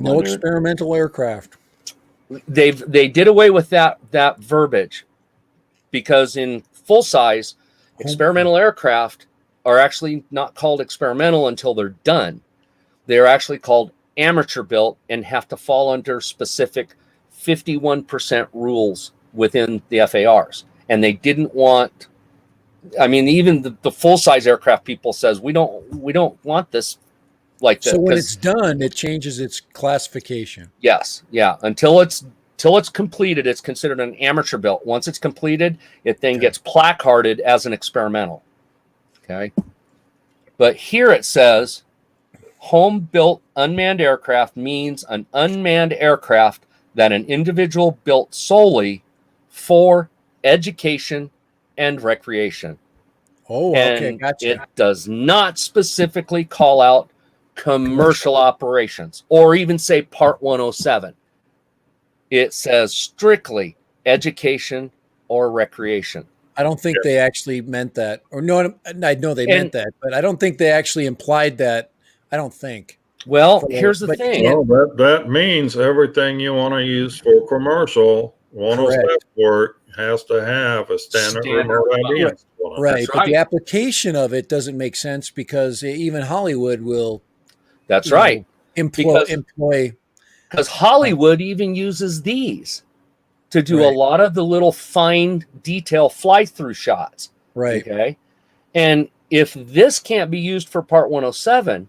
No experimental aircraft. They did away with that verbiage, because in full size, experimental aircraft are actually not called experimental until they're done. They're actually called amateur built and have to fall under specific 51% rules within the FARs. And they didn't want, I mean, even the full size aircraft people says, we don't want this like that. So when it's done, it changes its classification. Yes. Yeah. Until it's completed, it's considered an amateur built. Once it's completed, it then gets placarded as an experimental. Okay. But here it says home-built unmanned aircraft means an unmanned aircraft that an individual built solely for education and recreation. Oh, okay, And gotcha. it does not specifically call out commercial operations or even say Part 107. It says strictly education or recreation. I don't think they actually meant that. Or no, I know they meant that, but I don't think they actually implied that. I don't think. Well, here's the thing. Well, that means everything you want to use for commercial 107 work has to have a standard remote ID. Right, but the application of it doesn't make sense because even Hollywood will. That's right. Employ. Because Hollywood even uses these to do a lot of the little fine detail fly-through shots. Right. Okay. And if this can't be used for Part 107,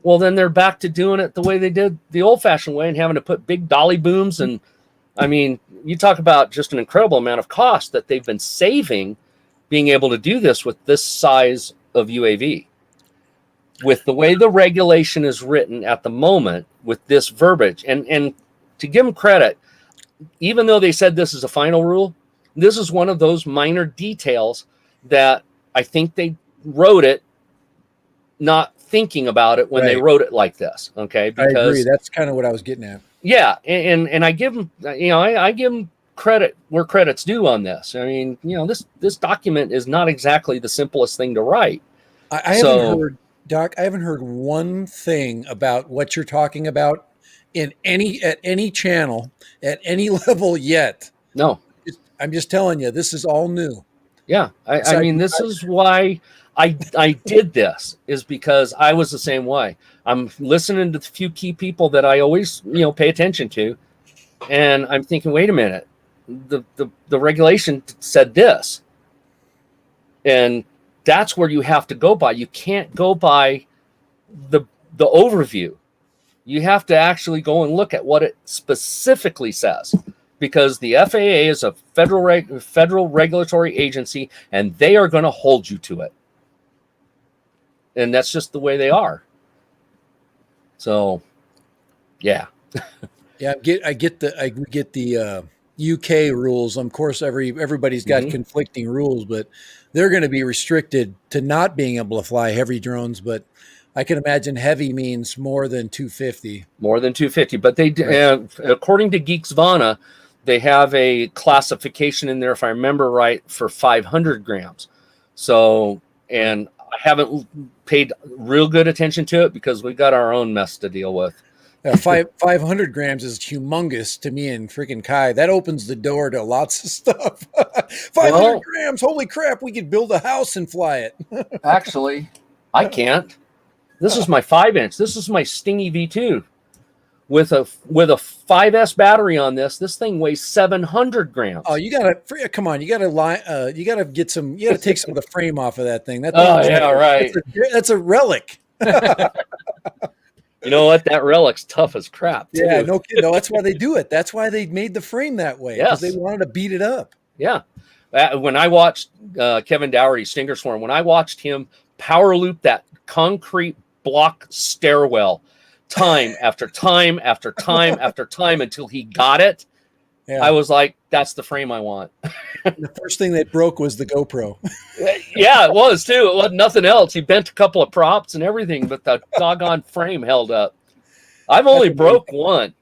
well, then they're back to doing it the way they did the old-fashioned way and having to put big dolly booms. And I mean, you talk about just an incredible amount of cost that they've been saving being able to do this with this size of UAV. With the way the regulation is written at the moment with this verbiage, and to give them credit, even though they said this is a final rule, this is one of those minor details that I think they wrote it not thinking about it when they wrote it like this. Okay, because I agree. That's kind of what I was getting at. Yeah, and I give them, I give them credit where credit's due on this. I mean, this document is not exactly the simplest thing to write. I haven't heard, Doc. I haven't heard one thing about what you're talking about at any channel at any level yet. No, I'm just telling you, this is all new. Yeah, I mean, this is why I did this, is because I was the same way. I'm listening to the few key people that I always pay attention to, and I'm thinking, wait a minute, the regulation said this, and that's where you have to go by. You can't go by the overview. You have to actually go and look at what it specifically says, because the FAA is a federal regulatory agency, and they are going to hold you to it. And that's just the way they are. So, yeah. Yeah, I get the UK rules. Of course, everybody's got conflicting rules, but they're going to be restricted to not being able to fly heavy drones. But I can imagine heavy means more than 250. More than 250. But they, according to Geeksvana, they have a classification in there, if I remember right, for 500 grams. So, and I haven't paid real good attention to it because we got our own mess to deal with. 500 grams is humongous to me and freaking Kai. That opens the door to lots of stuff. 500 grams, holy crap! We could build a house and fly it. Actually, I can't. This is my 5-inch. This is my Stingy V2 with a 5S battery on this. This thing weighs 700 grams. Oh, you gotta come on! You gotta get some. You gotta take some of the frame off of that thing. Right. That's a relic. You know what? That relic's tough as crap, too. Yeah, no kidding. No, that's why they do it. That's why they made the frame that way. Because they wanted to beat it up. Yeah. When I watched Kevin Dougherty, Stinger Swarm, when I watched him power loop that concrete block stairwell time after time after time after time until he got it, I was like, that's the frame I want. The first thing that broke was the GoPro. Yeah, it was too. It wasn't nothing else. He bent a couple of props and everything, but the doggone frame held up. I've only broke one,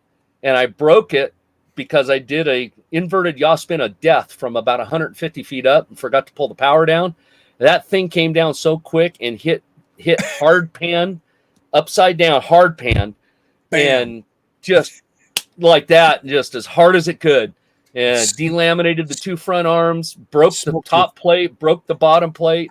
and I broke it because I did a inverted yaw spin of death from about 150 feet up and forgot to pull the power down. That thing came down so quick and hit hard pan, upside down hard pan, and just like that, just as hard as it could, and delaminated the two front arms, broke the top plate, broke the bottom plate,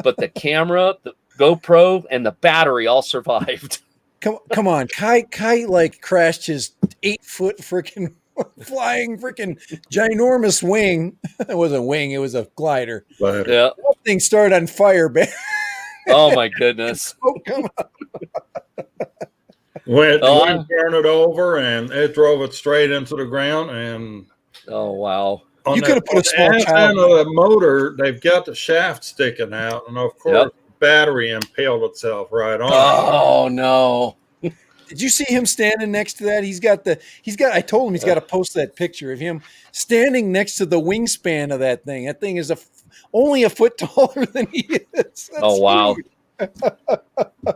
but the camera, the GoPro, and the battery all survived. Come on, Kai like crashed his 8-foot freaking flying freaking ginormous wing. It wasn't a wing, it was a glider. Yeah, that thing started on fire, man. Oh my goodness! Oh, come on. We turned it over, and it drove it straight into the ground. And oh wow! You could have put a small child on the motor. They've got the shaft sticking out, and of course, battery impaled itself right on. Oh no. Did you see him standing next to that? I told him he's got to post that picture of him standing next to the wingspan of that thing. That thing is only a foot taller than he is. That's oh, wow. huge.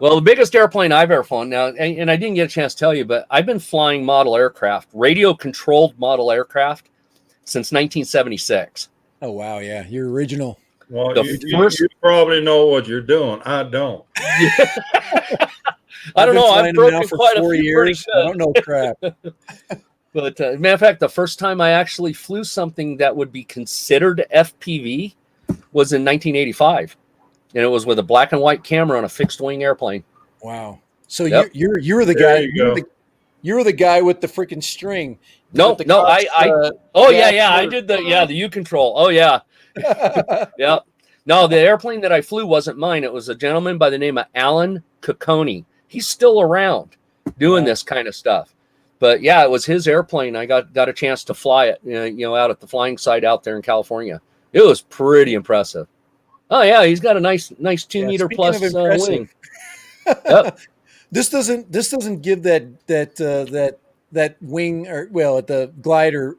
Well, the biggest airplane I've ever flown now, and I didn't get a chance to tell you, but I've been flying model aircraft, radio controlled model aircraft since 1976. Oh, wow. Yeah. You're original. Well, you probably know what you're doing. I don't. I don't know. I've broken for quite 4 a few. years. I don't know crap. But matter of fact, the first time I actually flew something that would be considered FPV was in 1985, and it was with a black and white camera on a fixed wing airplane. Wow! So Yep. you're the There guy. You're the guy with the freaking string. No, With the no, Cox, I did the U control. Oh yeah, yeah. No, the airplane that I flew wasn't mine. It was a gentleman by the name of Alan Cocconi. He's still around doing this kind of stuff. But yeah, it was his airplane. I got a chance to fly it, out at the flying site out there in California. It was pretty impressive. Oh yeah, he's got a nice 2 meter plus wing. Yep. This doesn't give that wing at the glider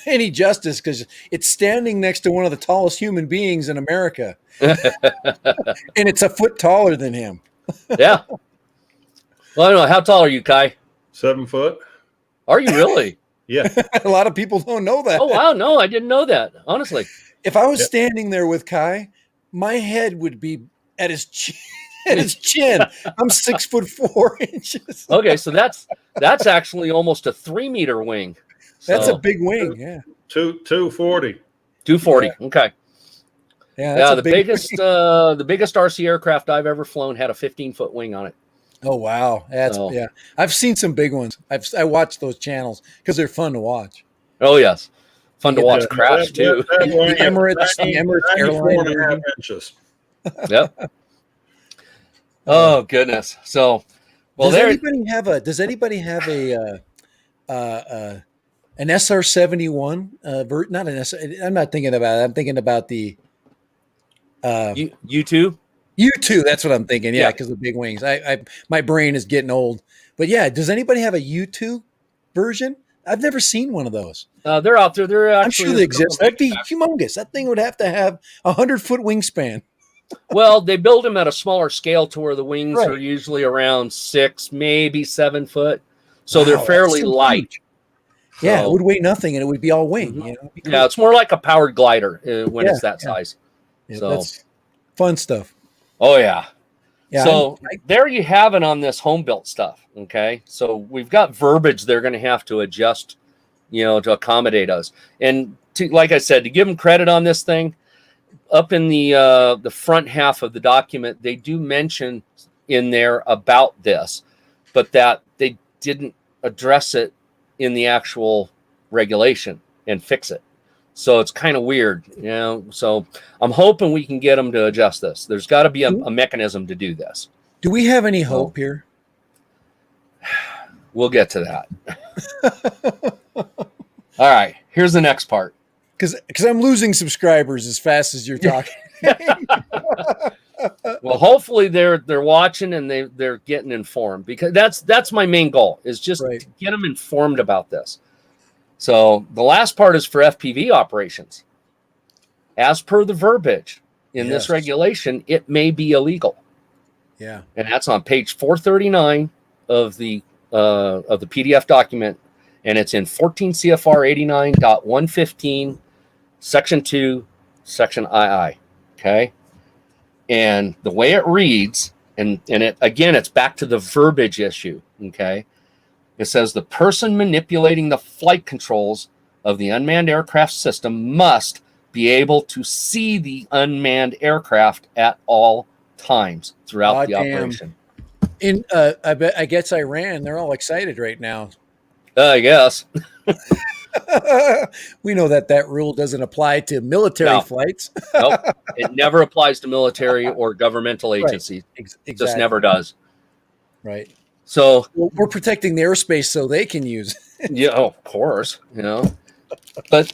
any justice, because it's standing next to one of the tallest human beings in America, and it's a foot taller than him. Yeah. Well, I don't know. How tall are you, Kai? 7 foot. Are you really? Yeah. A lot of people don't know that. Oh wow, no, I didn't know that. Honestly, if I was standing there with Kai, my head would be at his chin. At his chin. I'm 6'4". Okay, so that's actually almost a 3 meter wing. So, that's a big wing. Yeah. 240. 240. Yeah. Okay. Yeah. The biggest RC aircraft I've ever flown had a 15-foot wing on it. Oh wow. Yeah. I've seen some big ones. I watched those channels because they're fun to watch. Oh yes. Fun to watch crash too. The Emirates airline. Inches. Yep. Oh goodness! So, well, does anybody have an SR-71? Not an SR. I'm not thinking about it. I'm thinking about the U2. U2. That's what I'm thinking. Yeah, because of the big wings. My brain is getting old. But yeah, does anybody have a U2 version? I've never seen one of those. They're out there. I'm sure they exist. That'd be humongous. That thing would have to have 100-foot wingspan. Well, they build them at a smaller scale to where the wings are usually around 6, maybe 7 foot. So they're fairly light. Yeah, it would weigh nothing and it would be all wing. Mm-hmm. Cool. Yeah, it's more like a powered glider when it's that size. Yeah, so that's fun stuff. Oh, yeah. So I there you have it on this home built stuff. Okay. So we've got verbiage they're going to have to adjust, to accommodate us. And like I said, to give them credit on this thing, up in the front half of the document, they do mention in there about this, but that they didn't address it in the actual regulation and fix it. So it's kind of weird, So I'm hoping we can get them to adjust this. There's got to be a mechanism to do this. Do we have any hope here? We'll get to that. All right. Here's the next part. Because I'm losing subscribers as fast as you're talking. Well, hopefully they're watching and they're getting informed, because that's my main goal, is just to get them informed about this. So the last part is for FPV operations. As per the verbiage in this regulation, it may be illegal. Yeah, and that's on page 439 of the PDF document, and it's in 14 CFR 89.115. Section 2, Section II, okay? And the way it reads, and it's back to the verbiage issue, okay? It says the person manipulating the flight controls of the unmanned aircraft system must be able to see the unmanned aircraft at all times throughout the operation. I guess Iran, they're all excited right now. I guess. We know that rule doesn't apply to military flights. Nope. It never applies to military or governmental agencies. Exactly. It just never does. Right. So we're protecting the airspace so they can use it. Yeah, of course, But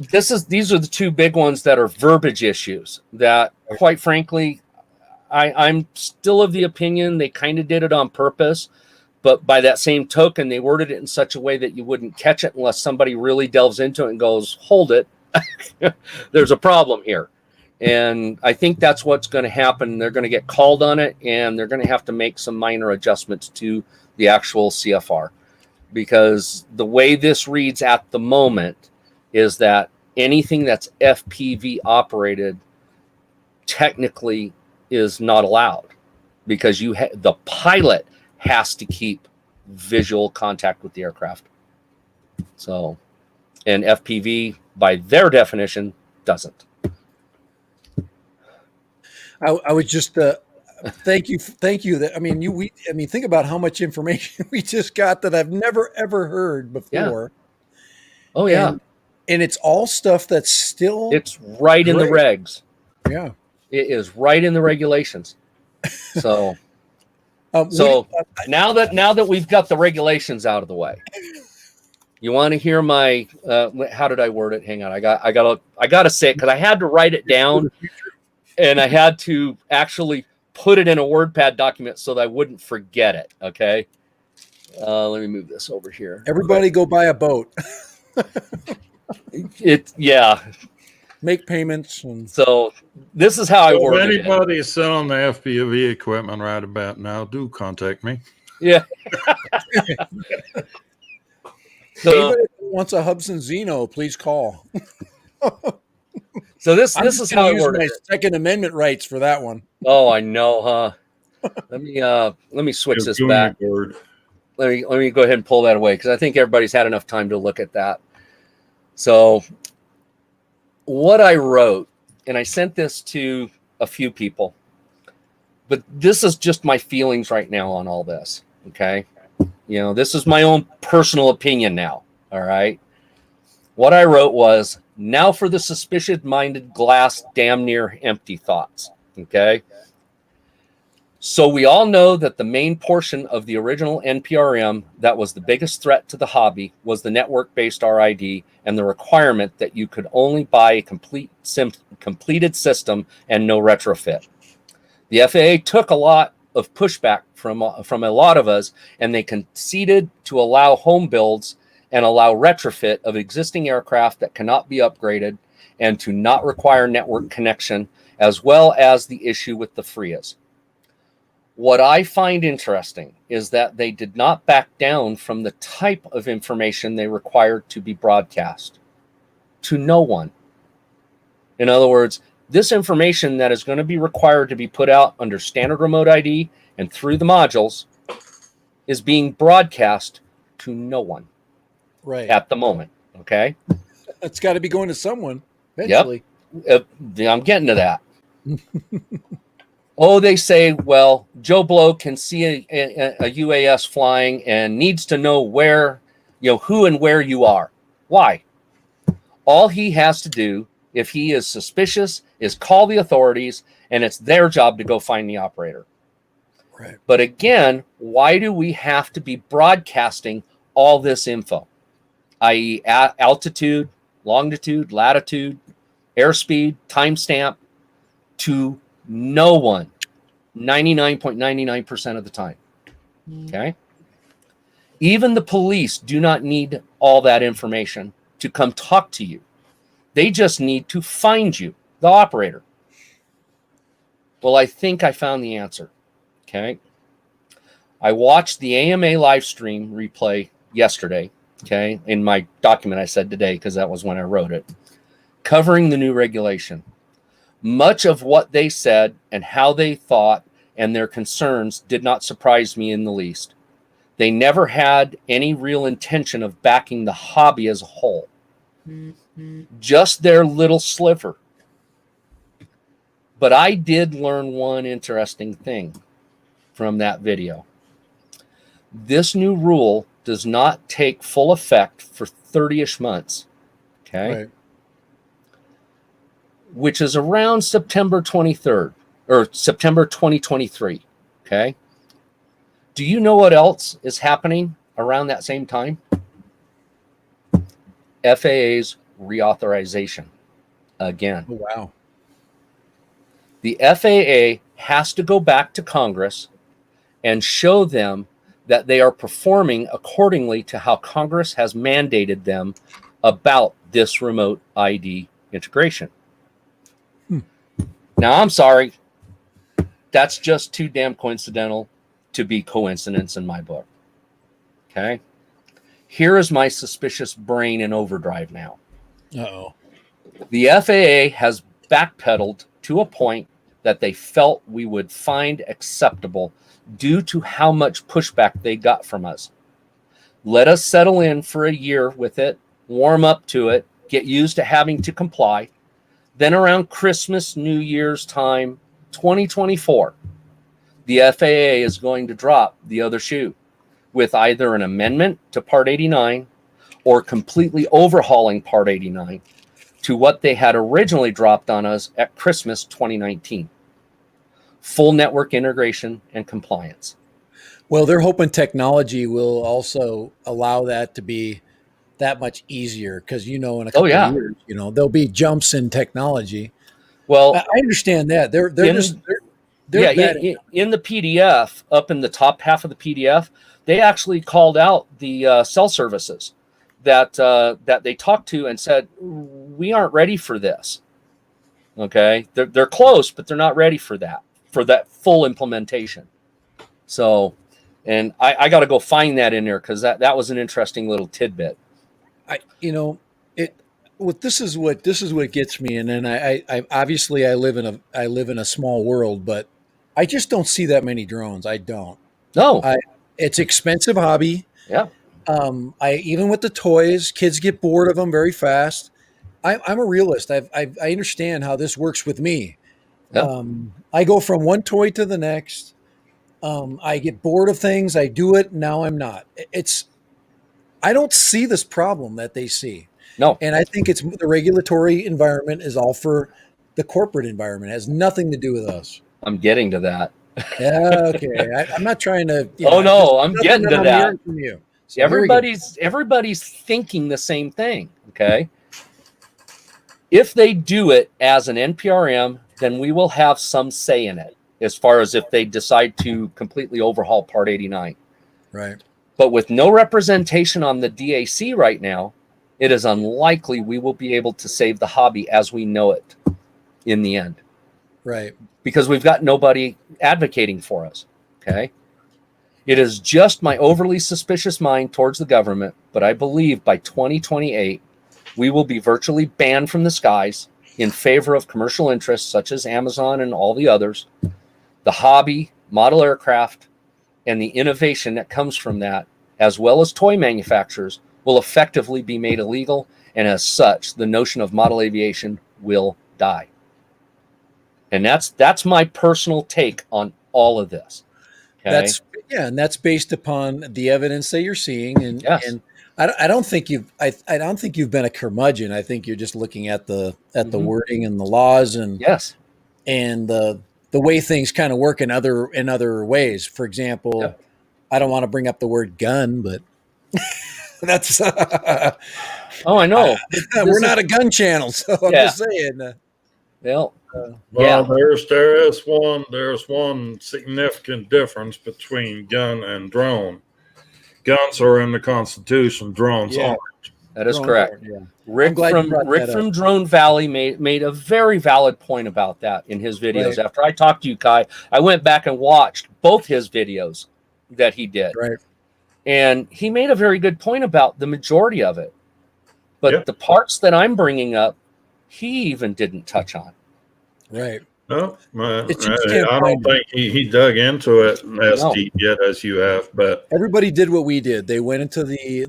these are the two big ones that are verbiage issues that, quite frankly, I'm still of the opinion they kind of did it on purpose, but by that same token, they worded it in such a way that you wouldn't catch it unless somebody really delves into it and goes, hold it, there's a problem here. And I think that's what's going to happen. They're going to get called on it, and they're going to have to make some minor adjustments to the actual CFR, because the way this reads at the moment is that anything that's FPV operated technically is not allowed, because the pilot has to keep visual contact with the aircraft. So, and FPV, by their definition, doesn't. I would just thank you. That I mean, think about how much information we just got that I've never ever heard before. Yeah. Oh yeah, and it's all stuff that's still right in the regs. Yeah, it is right in the regulations. So, now that we've got the regulations out of the way, you want to hear my how did I word it? Hang on, I gotta say it because I had to write it down. And I had to actually put it in a WordPad document so that I wouldn't forget it. Okay. Let me move this over here. Everybody go buy a boat. Yeah. Make payments. So this is how I worded it. If anybody's selling the FPV equipment right about now, do contact me. Yeah. So, if wants a Hubsan Zeno, please call. So this is how I worded my it. Second Amendment rights for that one. Oh, I know, huh? Let me switch this back. Let me go ahead and pull that away because I think everybody's had enough time to look at that. So what I wrote, and I sent this to a few people, but this is just my feelings right now on all this. Okay. This is my own personal opinion now. All right. What I wrote was, now for the suspicious-minded glass damn near empty thoughts, okay? So we all know that the main portion of the original NPRM that was the biggest threat to the hobby was the network-based RID and the requirement that you could only buy a completed system and no retrofit. The FAA took a lot of pushback from a lot of us, and they conceded to allow home builds and allow retrofit of existing aircraft that cannot be upgraded and to not require network connection, as well as the issue with the FRIAs. What I find interesting is that they did not back down from the type of information they required to be broadcast to no one. In other words, this information that is going to be required to be put out under standard remote ID and through the modules is being broadcast to no one. Right. At the moment. Okay. It's got to be going to someone eventually. Yep. I'm getting to that. They say, well, Joe Blow can see a UAS flying and needs to know where, who and where you are. Why? All he has to do, if he is suspicious, is call the authorities, and it's their job to go find the operator. Right. But again, why do we have to be broadcasting all this info? I.e. altitude, longitude, latitude, airspeed, timestamp, to no one, 99.99% of the time. Okay? Even the police do not need all that information to come talk to you. They just need to find you, the operator. Well, I think I found the answer. Okay? I watched the AMA live stream replay yesterday. Okay, in my document I said today because that was when I wrote it, covering the new regulation. Much of what they said and how they thought and their concerns did not surprise me in the least. They never had any real intention of backing the hobby as a whole. Just their little sliver. But I did learn one interesting thing from that video. This new rule does not take full effect for 30-ish months, okay? Right. Which is around September 23rd, or September 2023, okay? Do you know what else is happening around that same time? FAA's reauthorization again. Oh, wow. The FAA has to go back to Congress and show them that they are performing accordingly to how Congress has mandated them about this remote ID integration. Now, I'm sorry. That's just too damn coincidental to be coincidence in my book. Okay? Here is my suspicious brain in overdrive now. Uh-oh. The FAA has backpedaled to a point that they felt we would find acceptable due to how much pushback they got from us. Let us settle in for a year with it, warm up to it, get used to having to comply. Then around Christmas, New Year's time, 2024, the FAA is going to drop the other shoe with either an amendment to Part 89 or completely overhauling Part 89 to what they had originally dropped on us at Christmas 2019. Full network integration and compliance. Well, they're hoping technology will also allow that to be that much easier because, in a couple of years, there'll be jumps in technology. Well, I understand that. They're in the PDF, up in the top half of the PDF, they actually called out the cell services that they talked to and said, we aren't ready for this. Okay. They're close, but they're not ready for that full implementation. So, and I got to go find that in there because that was an interesting little tidbit. This is what gets me. And then I obviously I live in a small world, but I just don't see that many drones. I don't. No, it's expensive hobby. Yeah. Even with the toys, kids get bored of them very fast. I'm a realist. I understand how this works with me. Yeah. I go from one toy to the next. I get bored of things. I do it. Now I'm not. I don't see this problem that they see. No. And I think it's the regulatory environment is all for the corporate environment. It has nothing to do with us. I'm getting to that. Yeah, okay. I'm not trying to. I'm getting to that. From you. So everybody's thinking the same thing. Okay. If they do it as an NPRM, then we will have some say in it as far as if they decide to completely overhaul Part 89. Right. But with no representation on the DAC right now, it is unlikely we will be able to save the hobby as we know it in the end. Right. Because we've got nobody advocating for us. Okay. It is just my overly suspicious mind towards the government, but I believe by 2028, we will be virtually banned from the skies in favor of commercial interests such as Amazon and all the others, the hobby, model aircraft, and the innovation that comes from that, as well as toy manufacturers, will effectively be made illegal. And as such, the notion of model aviation will die. And that's my personal take on all of this. Okay? That's based upon the evidence that you're seeing. And, yes. and I don't think you've been a curmudgeon. I think you're just looking at the wording and the laws and yes, and the way things kind of work in other ways. For example, I don't want to bring up the word gun, but that's oh, I know. We're not a gun channel, so I'm just saying. There's one significant difference between gun and drone. Guns are in the Constitution, drones aren't. That is correct. Yeah. Rick from Drone Valley made a very valid point about that in his videos. Right. After I talked to you, Kai, I went back and watched both his videos that he did. Right. And he made a very good point about the majority of it. But the parts that I'm bringing up, he even didn't touch on. Right. No, I don't think he dug into it as deep yet as you have. But everybody did what we did. They went into they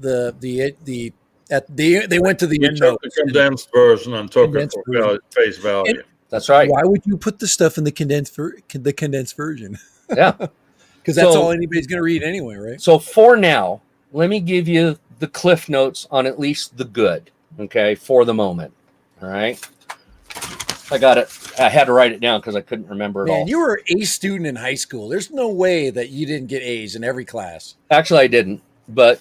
went to the took the condensed version and took it for face value. And that's right. Why would you put the stuff in the condensed version? Yeah, because that's all anybody's going to read anyway, right? So for now, let me give you the cliff notes on at least the good. Okay, for the moment. All right. I got it. I had to write it down because I couldn't remember it all. You were an A student in high school. There's no way that you didn't get A's in every class. Actually, I didn't. But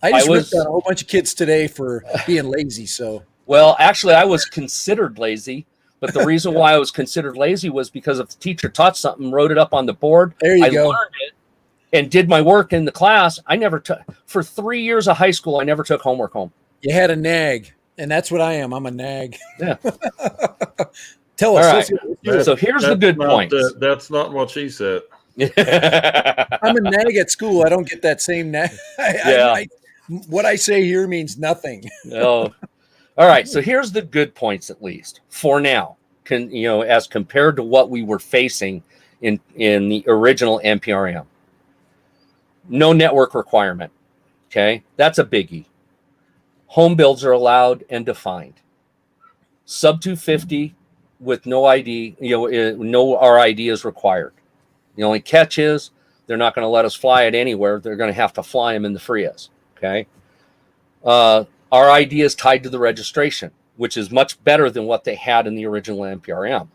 I just ripped out a whole bunch of kids today for being lazy. So well, actually, I was considered lazy, But the reason why I was considered lazy was because if the teacher taught something, wrote it up on the board, There you I go. learned it and did my work in the class. I never took, for 3 years of high school, I never took homework home. You had a nag, and that's what I am. I'm a nag. Yeah. Tell us. All right. Let's So here's the good points. That's not what she said. I'm a nag at school. I don't get that same nag. What I say here means nothing. No. All right. So here's the good points, at least for now. As compared to what we were facing in the original NPRM. No network requirement. Okay, that's a biggie. Home builds are allowed and defined. Sub 250 with no ID, no RID is required. The only catch is they're not going to let us fly it anywhere. They're going to have to fly them in the FRIAs. Okay. RID is tied to the registration, which is much better than what they had in the original NPRM.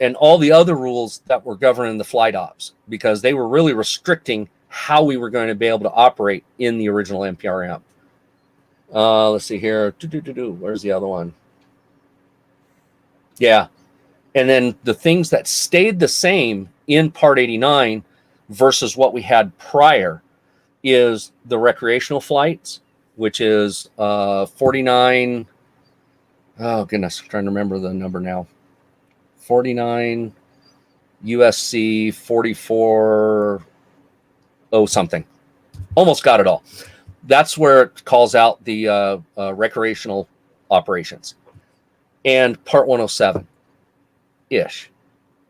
And all the other rules that were governing the flight ops, because they were really restricting how we were going to be able to operate in the original NPRM. Let's see here. Where's the other one? Yeah. And then the things that stayed the same in Part 89 versus what we had prior is the recreational flights, which is 49. Oh, goodness. I'm trying to remember the number now. 49 USC 44 something. Almost got it all. That's where it calls out the recreational operations. And Part 107 ish.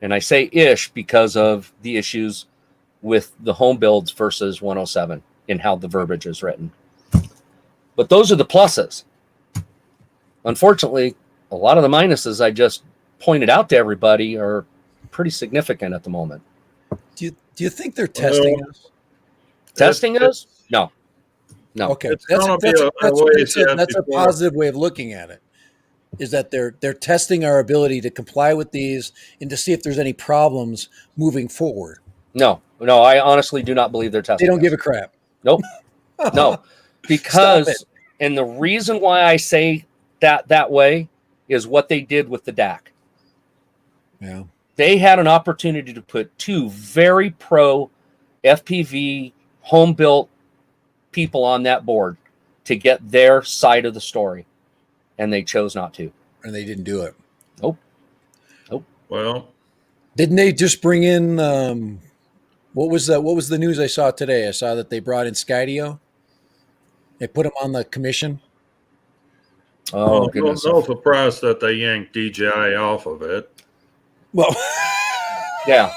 And I say ish because of the issues with the home builds versus 107 and how the verbiage is written. But those are the pluses. Unfortunately, a lot of the minuses I just pointed out to everybody are pretty significant at the moment. Do you think they're testing us? Testing us? No. Okay, It's that's a before. positive way of looking at it. Is that they're testing our ability to comply with these and to see if there's any problems moving forward. No, I honestly do not believe they're testing. They don't us. give a crap. Nope. No, because and the reason why I say that way is what they did with the DAC. Yeah. They had an opportunity to put two very pro FPV home built people on that board to get their side of the story, and they chose not to. And they didn't do it. Nope. Well, didn't they just bring in what was the news I saw today? I saw that they brought in Skydio. They put him on the commission. Oh, goodness. No surprise that they yanked DJI off of it. Well, yeah.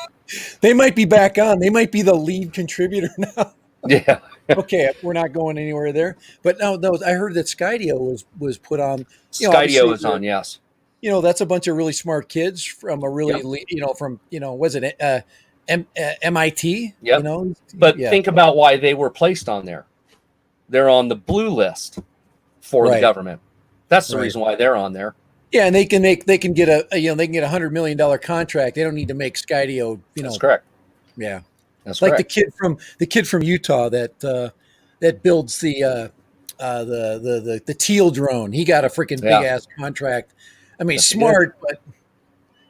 They might be back on. They might be the lead contributor now. Yeah. Okay, we're not going anywhere there. But no, I heard that Skydio was put on. Skydio is on, yes. That's a bunch of really smart kids from a really, was it MIT? Yep. But think about why they were placed on there. They're on the blue list for the government. That's the reason why they're on there. Yeah, and they can get $100 million contract. They don't need to make Skydio. That's correct. Yeah, that's like correct. the kid from Utah that builds the teal drone. He got a freaking big ass contract. I mean, smart, but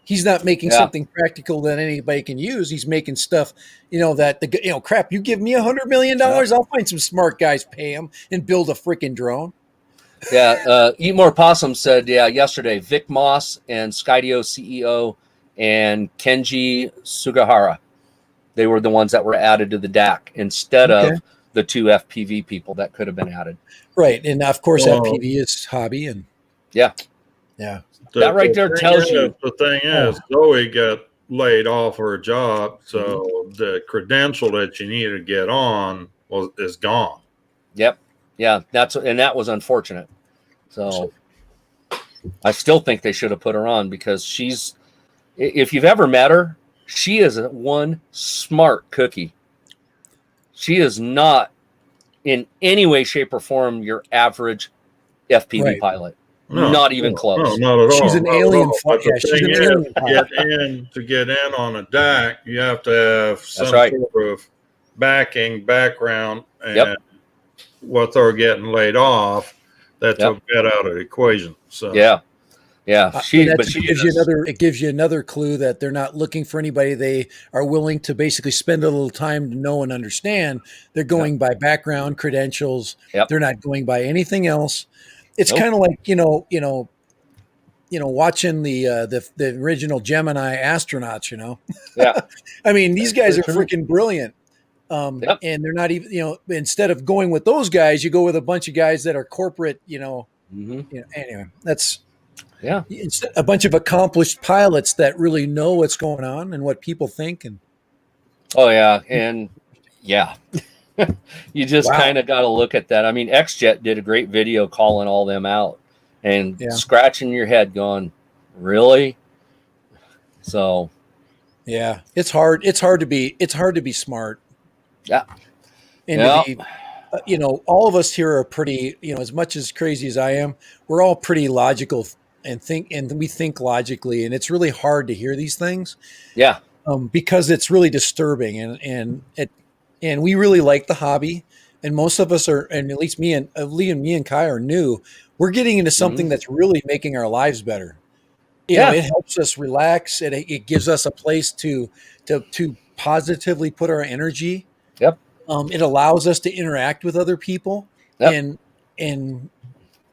he's not making something practical that anybody can use. He's making stuff, that crap. You give me $100 million, I'll find some smart guys, pay him, and build a freaking drone. Yeah, Eat More Possum said, yesterday, Vic Moss and Skydio CEO and Kenji Sugahara, they were the ones that were added to the DAC instead of the two FPV people that could have been added. Right, and of course FPV is hobby, and yeah. That right there tells you. The thing is, Zoe got laid off her job, so the credential that you need to get on is gone. Yep. Yeah, that was unfortunate. So I still think they should have put her on because if you've ever met her, she is one smart cookie. She is not in any way, shape, or form your average FPV pilot. No, not even close. No, not at all. She's an alien. To get in on a DAC, you have to have some sort of background, and what they're getting laid off that took that out of the equation. So yeah. It gives you another clue that they're not looking for anybody. They are willing to basically spend a little time to know and understand. They're going by background, credentials. Yep. They're not going by anything else. It's kind of like watching the original Gemini astronauts. Yeah. I mean, these guys are freaking brilliant. And they're not even, instead of going with those guys, you go with a bunch of guys that are corporate. Anyway, that's. Yeah, it's a bunch of accomplished pilots that really know what's going on and what people think. And you just kind of got to look at that. I mean, XJet did a great video calling all them out and scratching your head, going, "Really?" So, yeah, it's hard. It's hard to be smart. Yeah, and to be, all of us here are pretty. As much as crazy as I am, we're all pretty logical. And we think logically, and it's really hard to hear these things. Yeah. Because it's really disturbing, and we really like the hobby, and most of us are, and at least me and me and Kai are new. We're getting into something that's really making our lives better. It helps us relax. It gives us a place to positively put our energy. Yep. It allows us to interact with other people, and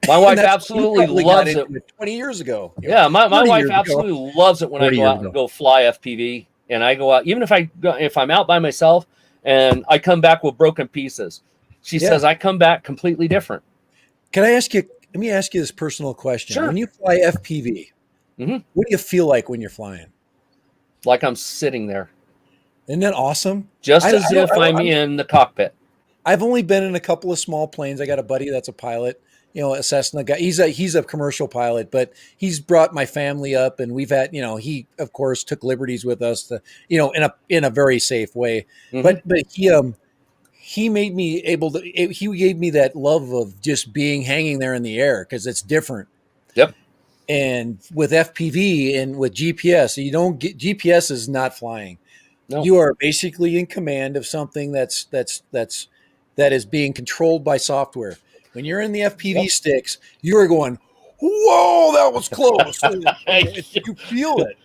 my wife absolutely loves it. 20 years ago. Yeah, my wife absolutely loves it when I go out and go fly FPV, and I go out, even if I'm out by myself and I come back with broken pieces. She says I come back completely different. Can I ask you? Let me ask you this personal question. Sure. When you fly FPV, what do you feel like when you're flying? Like I'm sitting there. Isn't that awesome? Just as if I'm in the cockpit. I've only been in a couple of small planes. I got a buddy that's a pilot. A Cessna guy. He's a commercial pilot, but he's brought my family up, and we've had, he of course took liberties with us, in a very safe way. But he made me able to. He gave me that love of just hanging there in the air because it's different. Yep. And with FPV and with GPS, GPS is not flying. No. You are basically in command of something that is being controlled by software. When you're in the FPV sticks, you are going, "Whoa, that was close!" You feel it.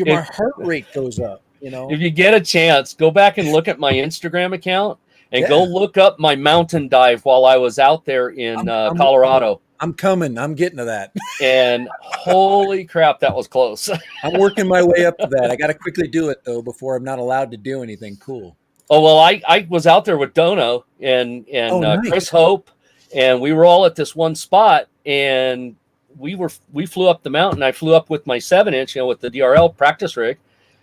My heart rate goes up. If you get a chance, go back and look at my Instagram account and go look up my mountain dive while I was out there in Colorado. I'm coming. I'm getting to that. And holy crap, that was close. I'm working my way up to that. I got to quickly do it though before I'm not allowed to do anything cool. Oh well, I was out there with Dono and nice. Chris Hope. And we were all at this one spot, and we flew up the mountain. I flew up with my 7-inch, with the DRL practice rig,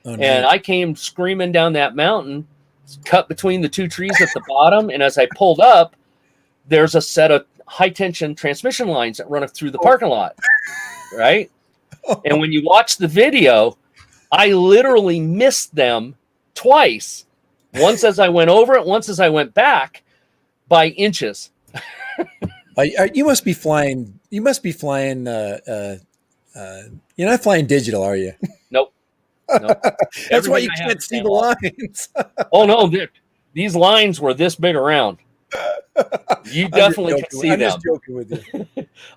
and I came screaming down that mountain, cut between the two trees at the bottom. And as I pulled up, there's a set of high tension transmission lines that run through the parking lot, right? And when you watch the video, I literally missed them twice. Once as I went over it, once as I went back by inches. You must be flying. You're not flying digital, are you? Nope. That's why you can't see the lines. Oh no, these lines were this big around. You definitely can see them. I'm just joking with you.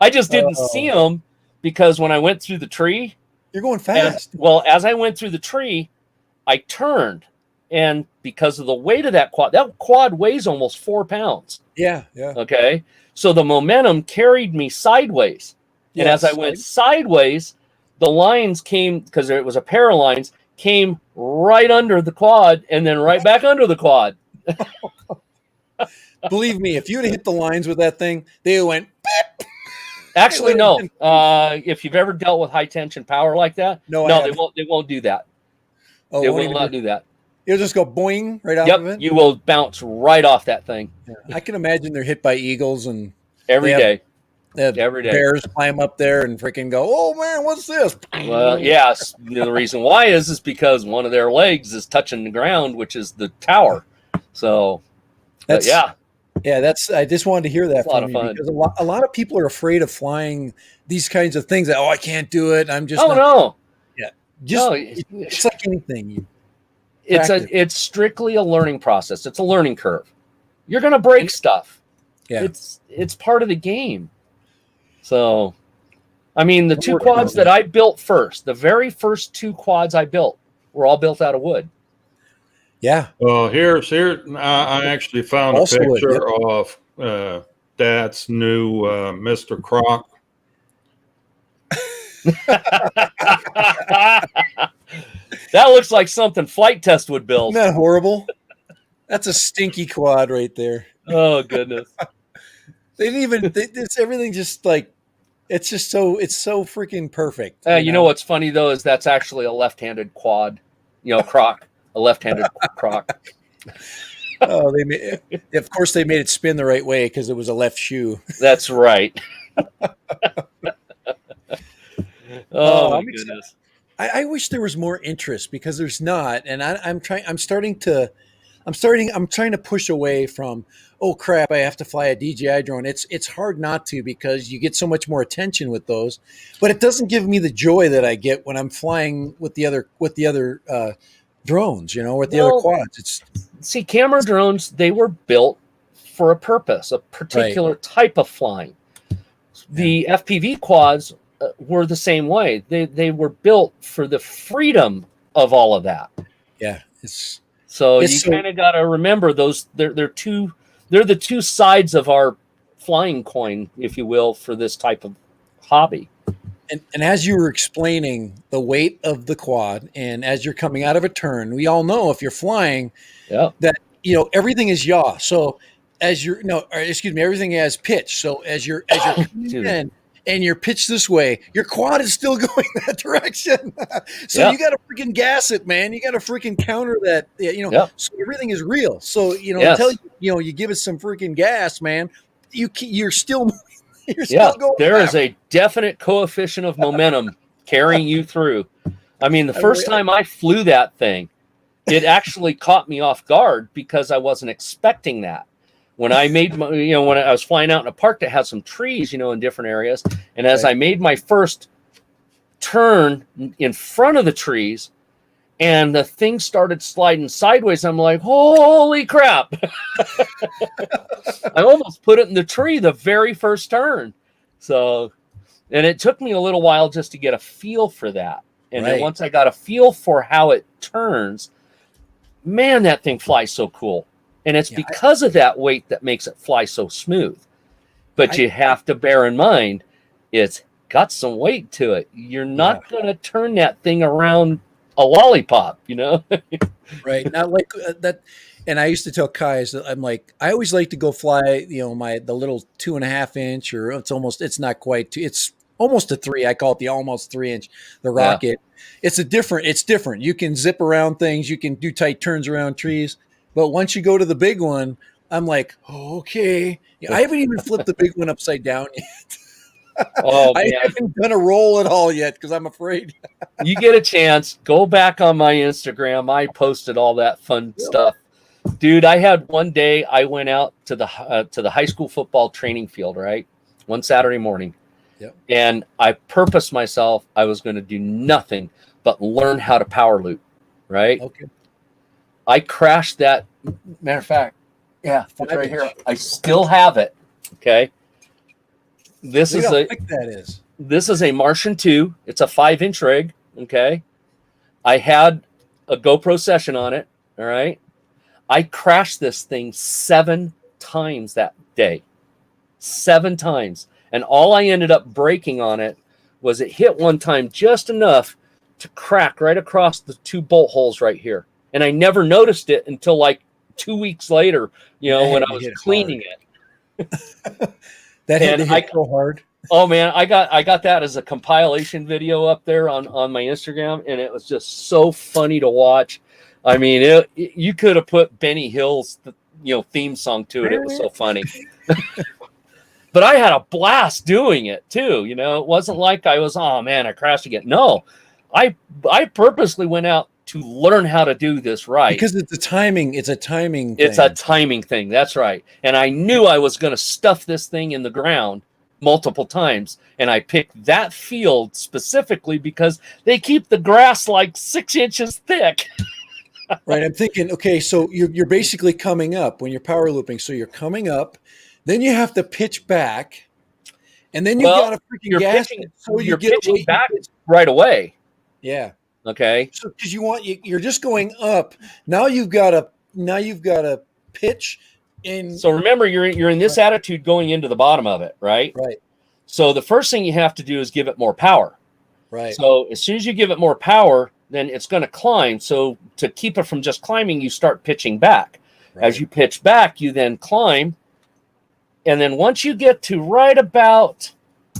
I just didn't see them because when I went through the tree, you're going fast. As I went through the tree, I turned, and because of the weight of that quad weighs almost 4 pounds. Yeah. Okay. So the momentum carried me sideways. And as I went sideways, the lines came, because it was a pair of lines, came right under the quad and then right back under the quad. Believe me, if you'd have hit the lines with that thing, they went. Beep. Actually, no. If you've ever dealt with high tension power like that, no, they won't do that. Oh, they will not do that. It'll just go boing right off of it. You will bounce right off that thing. Yeah. I can imagine they're hit by eagles and every day. Every day. Bears climb up there and freaking go, "Oh man, what's this?" Well, yes. The reason why is because one of their legs is touching the ground, which is the tower. So that's I just wanted to hear that from you because a lot of people are afraid of flying these kinds of things. That I can't do it. I'm just no. Yeah, it's like anything. It's strictly a learning process. It's a learning curve. You're going to break stuff. Yeah, it's part of the game. So, I mean, the two quads that I built first, the very first two quads I built were all built out of wood. Yeah. Well, here. I actually found Also a wood, picture of Dad's new Mr. Croc. That looks like something Flight Test would build. Isn't that horrible? That's a stinky quad right there. Oh goodness! They didn't even. It's everything just like. It's so freaking perfect. You know what's funny though is that's actually a left-handed quad. Croc, a left-handed croc. Oh, of course they made it spin the right way because it was a left shoe. That's right. Oh my goodness! I wish there was more interest because there's not, and I'm trying to push away from, oh crap, I have to fly a DJI drone. It's hard not to because you get so much more attention with those, but it doesn't give me the joy that I get when I'm flying with the other drones, with the other quads. See, camera drones, they were built for a purpose, a particular type of flying. The FPV quads were the same way. They were built for the freedom of all of that. Yeah, So you kind of got to remember those. They're the two sides of our flying coin, if you will, for this type of hobby. And as you were explaining the weight of the quad, and as you're coming out of a turn, we all know if you're flying, that everything is yaw. So everything has pitch. So as you're coming in and you're pitched this way, your quad is still going that direction. So you got to freaking gas it, man. You got to freaking counter that. So everything is real. So until you give it some freaking gas, man, you're still. There is a definite coefficient of momentum carrying you through. I mean, the first time I flew that thing, it actually caught me off guard because I wasn't expecting that. When I made when I was flying out in a park that had some trees, in different areas, and as I made my first turn in front of the trees, and the thing started sliding sideways, I'm like, holy crap. I almost put it in the tree the very first turn. So, and it took me a little while just to get a feel for that. And then once I got a feel for how it turns, man, that thing flies so cool. And it's because of that weight that makes it fly so smooth. But you have to bear in mind, it's got some weight to it. You're not going to turn that thing around a lollipop, Right. Not like that. And I used to tell Kai, I'm like, I always like to go fly, the little 2.5 inch, or it's not quite two, it's almost a 3. I call it the almost 3 inch, the rocket. It's different. You can zip around things. You can do tight turns around trees. But once you go to the big one, I'm like, okay. I haven't even flipped the big one upside down yet. I haven't done a roll at all yet because I'm afraid. You get a chance, go back on my Instagram. I posted all that fun stuff. Dude, I had one day I went out to the high school football training field, right? One Saturday morning. Yep. And I purposed myself I was going to do nothing but learn how to power loop, right? Okay. I crashed that. Matter of fact, it's right here. I still have it. Okay. This is a Martian 2. It's a 5-inch rig. Okay. I had a GoPro session on it. All right. I crashed this thing 7 times that day. 7 times. And all I ended up breaking on it was it hit one time just enough to crack right across the 2 bolt holes right here. And I never noticed it until like 2 weeks later, when I was cleaning it. That hit so hard. Oh man, I got that as a compilation video up there on my Instagram, and it was just so funny to watch. I mean, you could have put Benny Hill's theme song to it. It was so funny. But I had a blast doing it too. It wasn't like I was, oh man, I crashed again. No, I purposely went out to learn how to do this right. Because it's a timing thing. It's a timing thing. That's right. And I knew I was going to stuff this thing in the ground multiple times. And I picked that field specifically because they keep the grass like 6 inches thick. Right. I'm thinking, okay, so you're basically coming up when you're power looping. So you're coming up, then you have to pitch back. And then you got a freaking you're gas pitching, it, so you you're get pitching away. back right away. Yeah. Okay. So because you're just going up. Now you've got to pitch in. So remember, you're in this attitude going into the bottom of it, right? Right. So the first thing you have to do is give it more power. Right. So as soon as you give it more power, then it's going to climb. So to keep it from just climbing, you start pitching back. Right. As you pitch back, you then climb. And then once you get to right about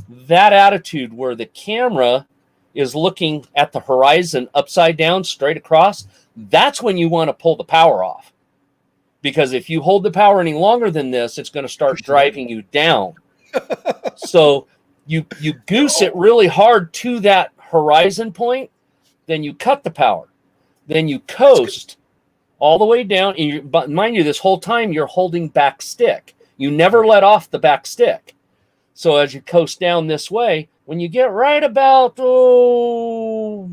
that attitude where the camera is looking at the horizon upside down, straight across, that's when you want to pull the power off. Because if you hold the power any longer than this, it's going to start driving you down. So you goose it really hard to that horizon point, then you cut the power. Then you coast all the way down. But mind you, this whole time you're holding back stick. You never let off the back stick. So as you coast down this way, when you get right about little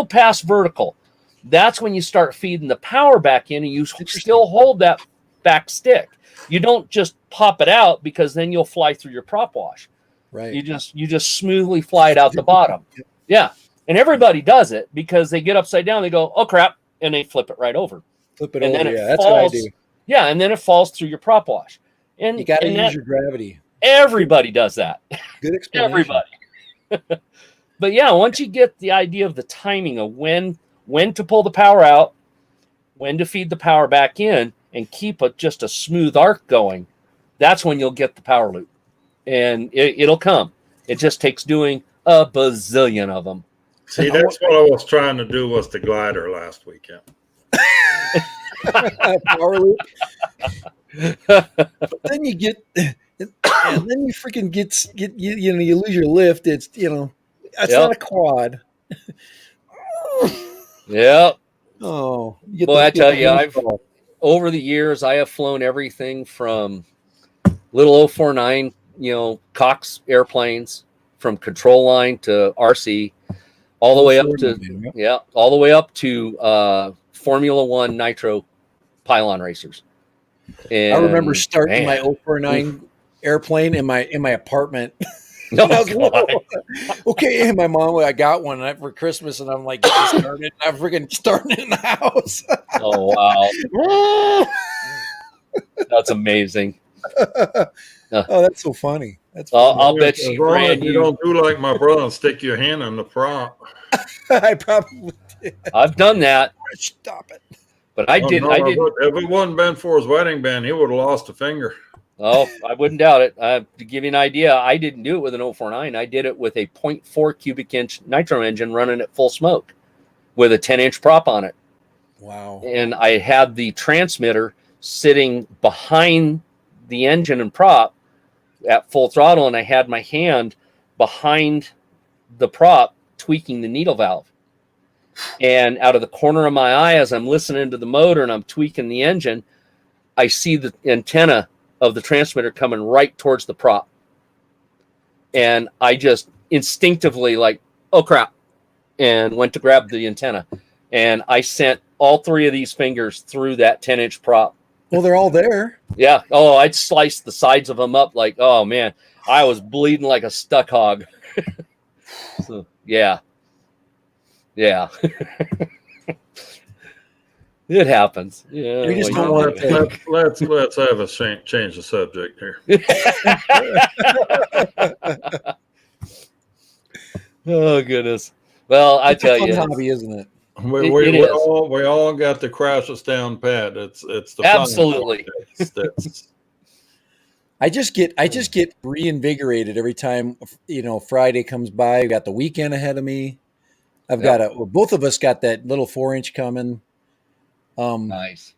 past vertical, that's when you start feeding the power back in, and you still hold that back stick. You don't just pop it out, because then you'll fly through your prop wash. Right. You just smoothly fly it out the bottom. Yeah. And everybody does it because they get upside down, they go, oh crap, and they flip it right over. Flip it and over. Then That's what I do. Yeah, and then it falls through your prop wash. And you got to use your gravity. Everybody does that. Good explanation. Everybody. But yeah, once you get the idea of the timing of when to pull the power out, when to feed the power back in, and keep just a smooth arc going, that's when you'll get the power loop. And it'll come. It just takes doing a bazillion of them. See, that's what I was trying to do was the glider last weekend. Power loop. But then you get, and then you freaking get you lose your lift. It's it's not a quad. Yep. Oh, well, I tell you, over the years I have flown everything from little 049, Cox airplanes, from control line to RC, all the way up to all the way up to Formula One nitro pylon racers. And I remember starting my 049 airplane in my apartment. Okay, and my mom, I got one for Christmas, and I'm like getting started. I'm freaking starting it in the house. Oh wow, that's amazing. Oh, that's so funny. That's I'll bet she ran you don't do like my brother and stick your hand in the prop. I probably did. I've done that. Stop it. But I did. If it wasn't been for his wedding band, he would have lost a finger. Oh, I wouldn't doubt it. To give you an idea, I didn't do it with an 049. I did it with a 0.4 cubic inch nitro engine running at full smoke with a 10-inch prop on it. Wow. And I had the transmitter sitting behind the engine and prop at full throttle, and I had my hand behind the prop tweaking the needle valve. And out of the corner of my eye, as I'm listening to the motor and I'm tweaking the engine, I see the antenna of the transmitter coming right towards the prop. And I just instinctively oh crap, and went to grab the antenna. And I sent all three of these fingers through that 10-inch prop. Well, they're all there. Yeah. Oh, I'd sliced the sides of them up oh man, I was bleeding like a stuck hog. So yeah. Yeah. It happens. Yeah. We just don't want to. Let's have a change the subject here. Oh goodness. Well, I tell you, hobby, isn't it? We all got the crashes down pat. It's the absolutely. I just get reinvigorated every time Friday comes by. I got the weekend ahead of me. I've got both of us got that little 4-inch coming. Nice.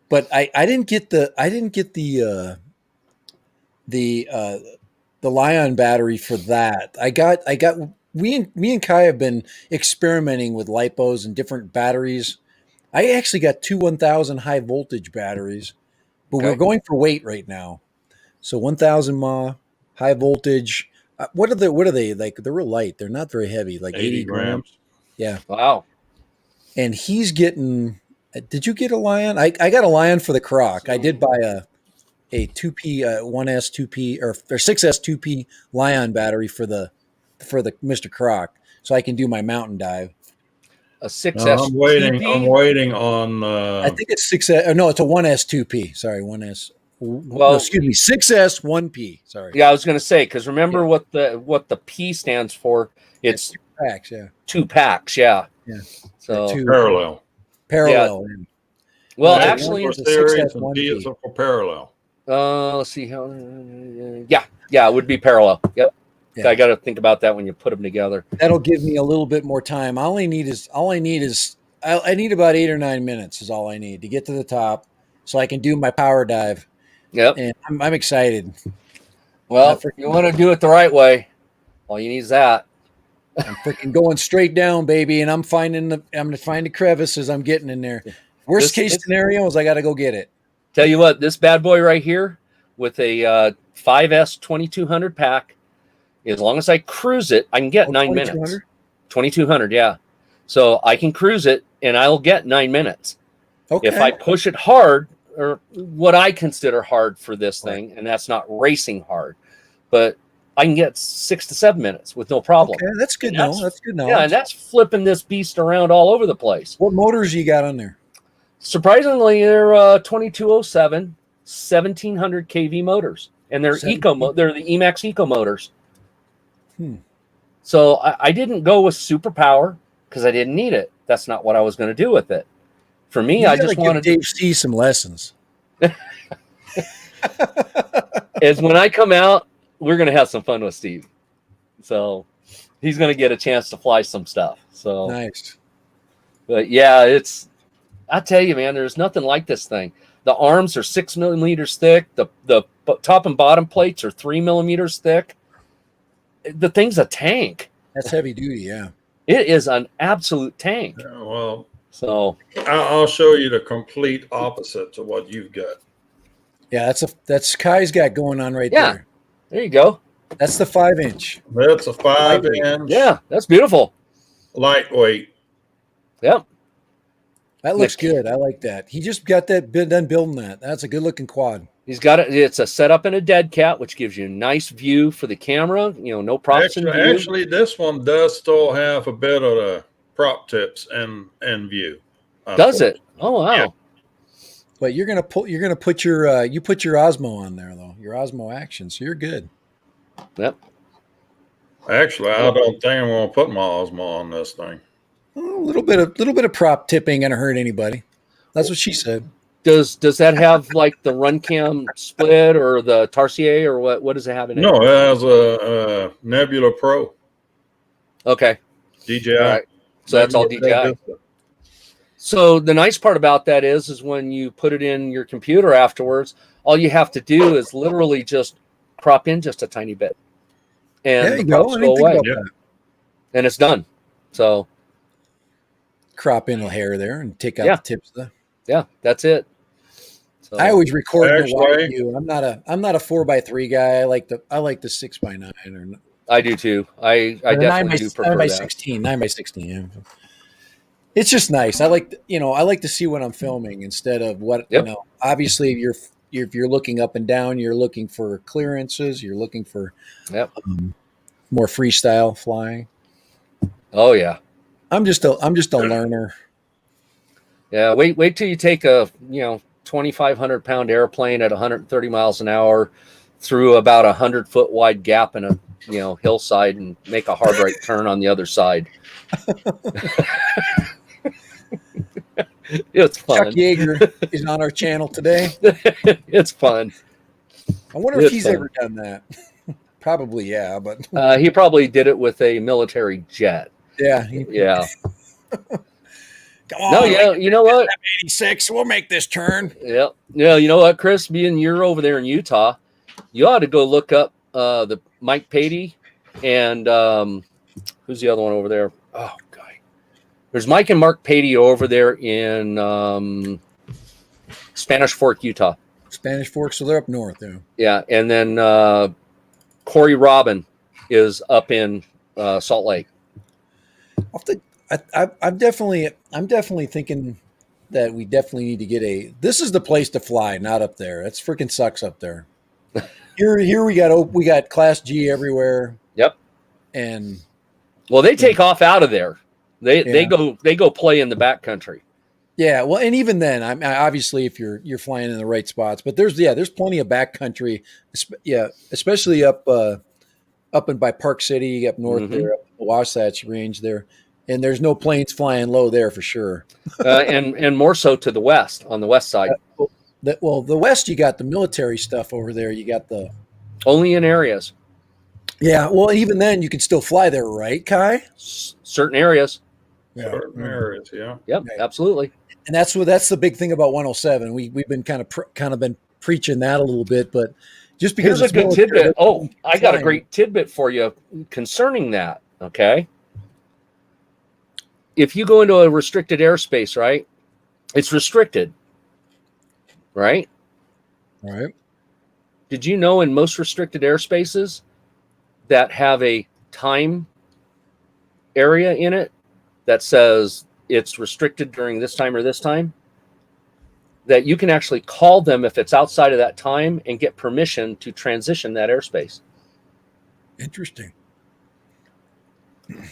But I didn't get the Lion battery for that. I got me and Kai have been experimenting with lipos and different batteries. I actually got two 1000 high voltage batteries, but we're going for weight right now. So 1000 mAh high voltage. What are they like? They're real light. They're not very heavy, like 80 grams. Yeah. Wow. And he's getting. Did you get a Lion? I got a Lion for the Croc. I did buy a 2P 1S 2P or 6S 2P Lion battery for the Mr. Croc, so I can do my mountain dive. A 6S. No, I'm waiting. 2P? I'm waiting on. I think it's 6S. No, it's a 1S 2P. Sorry, 1S. Well, no, excuse me, 6S 1P. Sorry. Yeah, I was going to say, because remember what the P stands for? It's 2 packs. Yeah. 2 packs. Yeah. Yeah. So Two parallel. Parallel. Yeah. Well, It's a actually, for it's a series 6S and 1P. P is for parallel. let's see how. Yeah, it would be parallel. Yep. Yeah. I got to think about that when you put them together. That'll give me a little bit more time. I need about 8 or 9 minutes is all I need to get to the top, so I can do my power dive. Yep. And I'm excited. Well, you want to do it the right way. All you need is that. I'm freaking going straight down, baby, and I'm going to find the crevices. I'm getting in there. Worst case scenario is I got to go get it. Tell you what, this bad boy right here with a 5S 2200 pack, as long as I cruise it, I can get 9 minutes. 2200, yeah. So I can cruise it, and I'll get 9 minutes. Okay. If I push it hard, or what I consider hard for this thing, and that's not racing hard, but I can get 6 to 7 minutes with no problem. Okay, that's good. That's good. Yeah, and that's flipping this beast around all over the place. What motors you got on there? Surprisingly, they're 2207, 1700 kV motors, and they're they're the Emax Eco motors. So I didn't go with superpower because I didn't need it. That's not what I was going to do with it. For me, I just wanted Dave C some lessons. Is when I come out, we're going to have some fun with Steve. So he's going to get a chance to fly some stuff. So nice. But yeah, I tell you, man, there's nothing like this thing. The arms are 6 millimeters thick. The top and bottom plates are 3 millimeters thick. The thing's a tank. That's heavy duty, yeah. It is an absolute tank. Yeah, well, so I'll show you the complete opposite to what you've got. Yeah, that's Kai's got going on right there. There you go. That's the 5-inch. That's a 5-inch. Yeah, that's beautiful. Lightweight. Yep. That looks good. I like that. He just got that done building that. That's a good looking quad. He's got it. It's a setup in a dead cat, which gives you a nice view for the camera. No props in view. Actually, this one does still have a bit of the prop tips and view. Does it? Oh wow! Yeah. But you're gonna put your Osmo on there though. Your Osmo Action, so you're good. Yep. Actually, I don't think I'm gonna put my Osmo on this thing. A little bit of prop tip ain't gonna hurt anybody. That's what she said. Does that have like the run cam split or the Tarsier or what? What does it have in it? No, it has a Nebula Pro. Okay. DJI. All right. So that's all DJI. So the nice part about that is when you put it in your computer afterwards, all you have to do is literally just crop in just a tiny bit, and there you go. away, and it's done. So crop in a hair there and take out the tips. Yeah, that's it. So, I always record in a wide view. I'm not a 4x3 guy. I like the 6x9. Or I do too. I definitely do prefer 9x16. 9x16. Yeah. It's just nice. I like to see what I'm filming instead of what obviously if you're looking up and down, you're looking for clearances, you're looking for more freestyle flying. Oh yeah. I'm just a learner. Yeah, wait till you take a 2,500 pound airplane at 130 miles an hour through about 100-foot wide gap in a hillside and make a hard right turn on the other side. It's fun. Chuck Yeager is on our channel today. It's fun. I wonder if he's ever done that. Probably, yeah, but he probably did it with a military jet. Yeah. Yeah. Come on. No, yeah, you know what? 86. We'll make this turn. Yeah. Yeah, you know what, Chris? Being you're over there in Utah, you ought to go look up the Mike Patey and who's the other one over there? Oh, God. There's Mike and Mark Patey over there in Spanish Fork, Utah. Spanish Fork, so they're up north there. Yeah, and then Corey Robin is up in Salt Lake. I'm definitely thinking that we definitely need to get this is the place to fly, not up there. That's freaking sucks up there. Here we got Class G everywhere. Yep. And well, they take off out of there. They go play in the backcountry. Yeah, well, and even then, obviously if you're flying in the right spots, but there's plenty of backcountry, especially up and by Park City, up north there, up the Wasatch Range there, and there's no planes flying low there for sure. And more so to the west, on the west side. The west, you got the military stuff over there. You got the only in areas. Yeah, well, even then, you can still fly there, right, Kai? Certain areas. Yeah. Certain areas, yeah. Yep, absolutely. And that's the big thing about 107. We've been kind of been preaching that a little bit, but just because here's a good tidbit. Oh, I got a great tidbit for you concerning that. Okay, if you go into a restricted airspace, right? It's restricted, right? Right. Did you know in most restricted airspaces that have a time area in it that says it's restricted during this time or this time, that you can actually call them if it's outside of that time and get permission to transition that airspace? Interesting.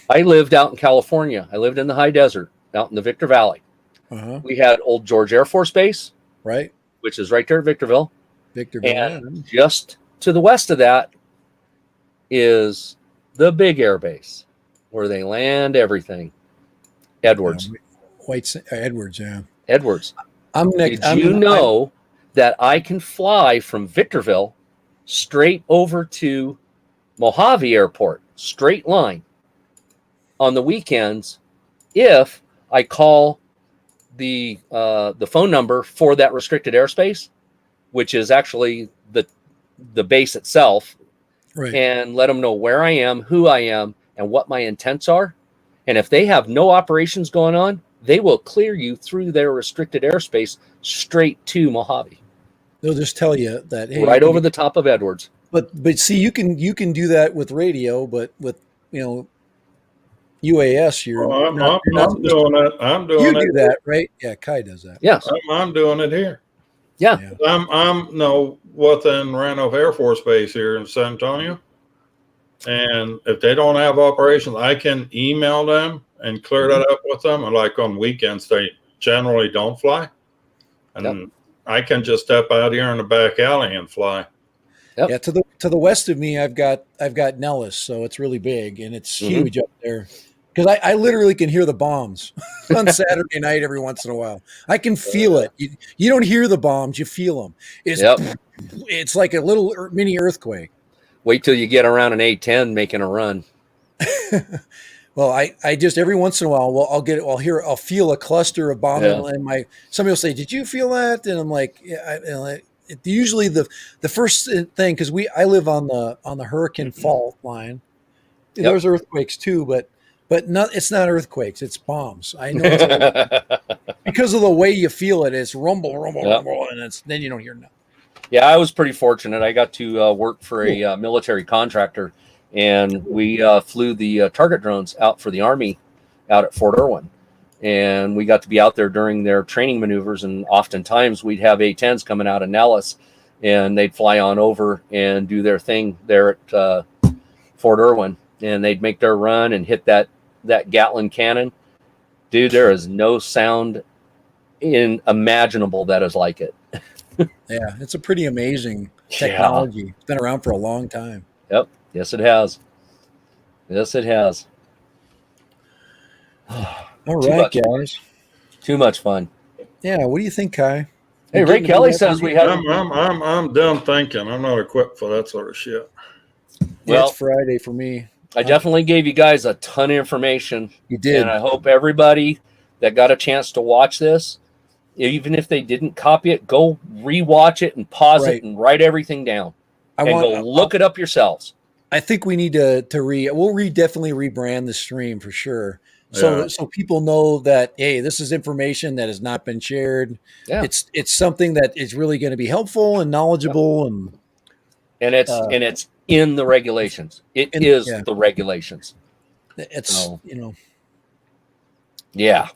I lived out in California. I lived in the high desert, out in the Victor Valley. Uh-huh. We had Old George Air Force Base, right, which is right there at Victorville. And just to the west of that is the big air base where they land everything. Edwards. Edwards, yeah. Edwards. Did you know that I can fly from Victorville straight over to Mojave Airport, straight line, on the weekends if I call the phone number for that restricted airspace, which is actually the base itself, right, and let them know where I am, who I am, and what my intents are. And if they have no operations going on, they will clear you through their restricted airspace straight to Mojave. They'll just tell you that, hey, right over the top of Edwards. But see, you can do that with radio, but with UAS, I'm doing it. I'm doing it. You do that, right? Yeah, Kai does that. Yes, I'm doing it here. Yeah. I'm within Randolph Air Force Base here in San Antonio. And if they don't have operations, I can email them and clear that up with them. And like on weekends, they generally don't fly. And I can just step out here in the back alley and fly. Yep. Yeah, to the west of me, I've got Nellis, so it's really big and it's huge up there. Because I literally can hear the bombs on Saturday night every once in a while. I can feel it. You don't hear the bombs, you feel them. It's like a little mini earthquake. Wait till you get around an A-10 making a run. Well, I just every once in a while, I'll feel a cluster of bombs, and somebody will say, "Did you feel that?" And I'm like, "Yeah." Usually the first thing, because I live on the hurricane fault line. There's earthquakes too, but it's not earthquakes, it's bombs. I know it's because of the way you feel it. It's rumble, rumble, and then you don't hear nothing. Yeah, I was pretty fortunate. I got to work for a military contractor, and we flew the target drones out for the Army out at Fort Irwin. And we got to be out there during their training maneuvers, and oftentimes we'd have A-10s coming out of Nellis, and they'd fly on over and do their thing there at Fort Irwin, and they'd make their run and hit that Gatling cannon. Dude, there is no sound imaginable that is like it. Yeah, it's a pretty amazing technology. Yeah. It's been around for a long time. Yep. Yes, it has. Yes, it has. All right, guys. Too much fun. Yeah. What do you think, Kai? Hey, Ray Kelly says we have. I'm done thinking. I'm not equipped for that sort of shit. Well, it's Friday for me. I definitely gave you guys a ton of information. You did. And I hope everybody that got a chance to watch this, even if they didn't copy it, go rewatch it and pause it and write everything down. Go look it up yourselves. I think we need to definitely rebrand the stream for sure. So people know that, hey, this is information that has not been shared. Yeah. It's something that is really going to be helpful and knowledgeable and it's in the regulations. It is the regulations. It's Yeah.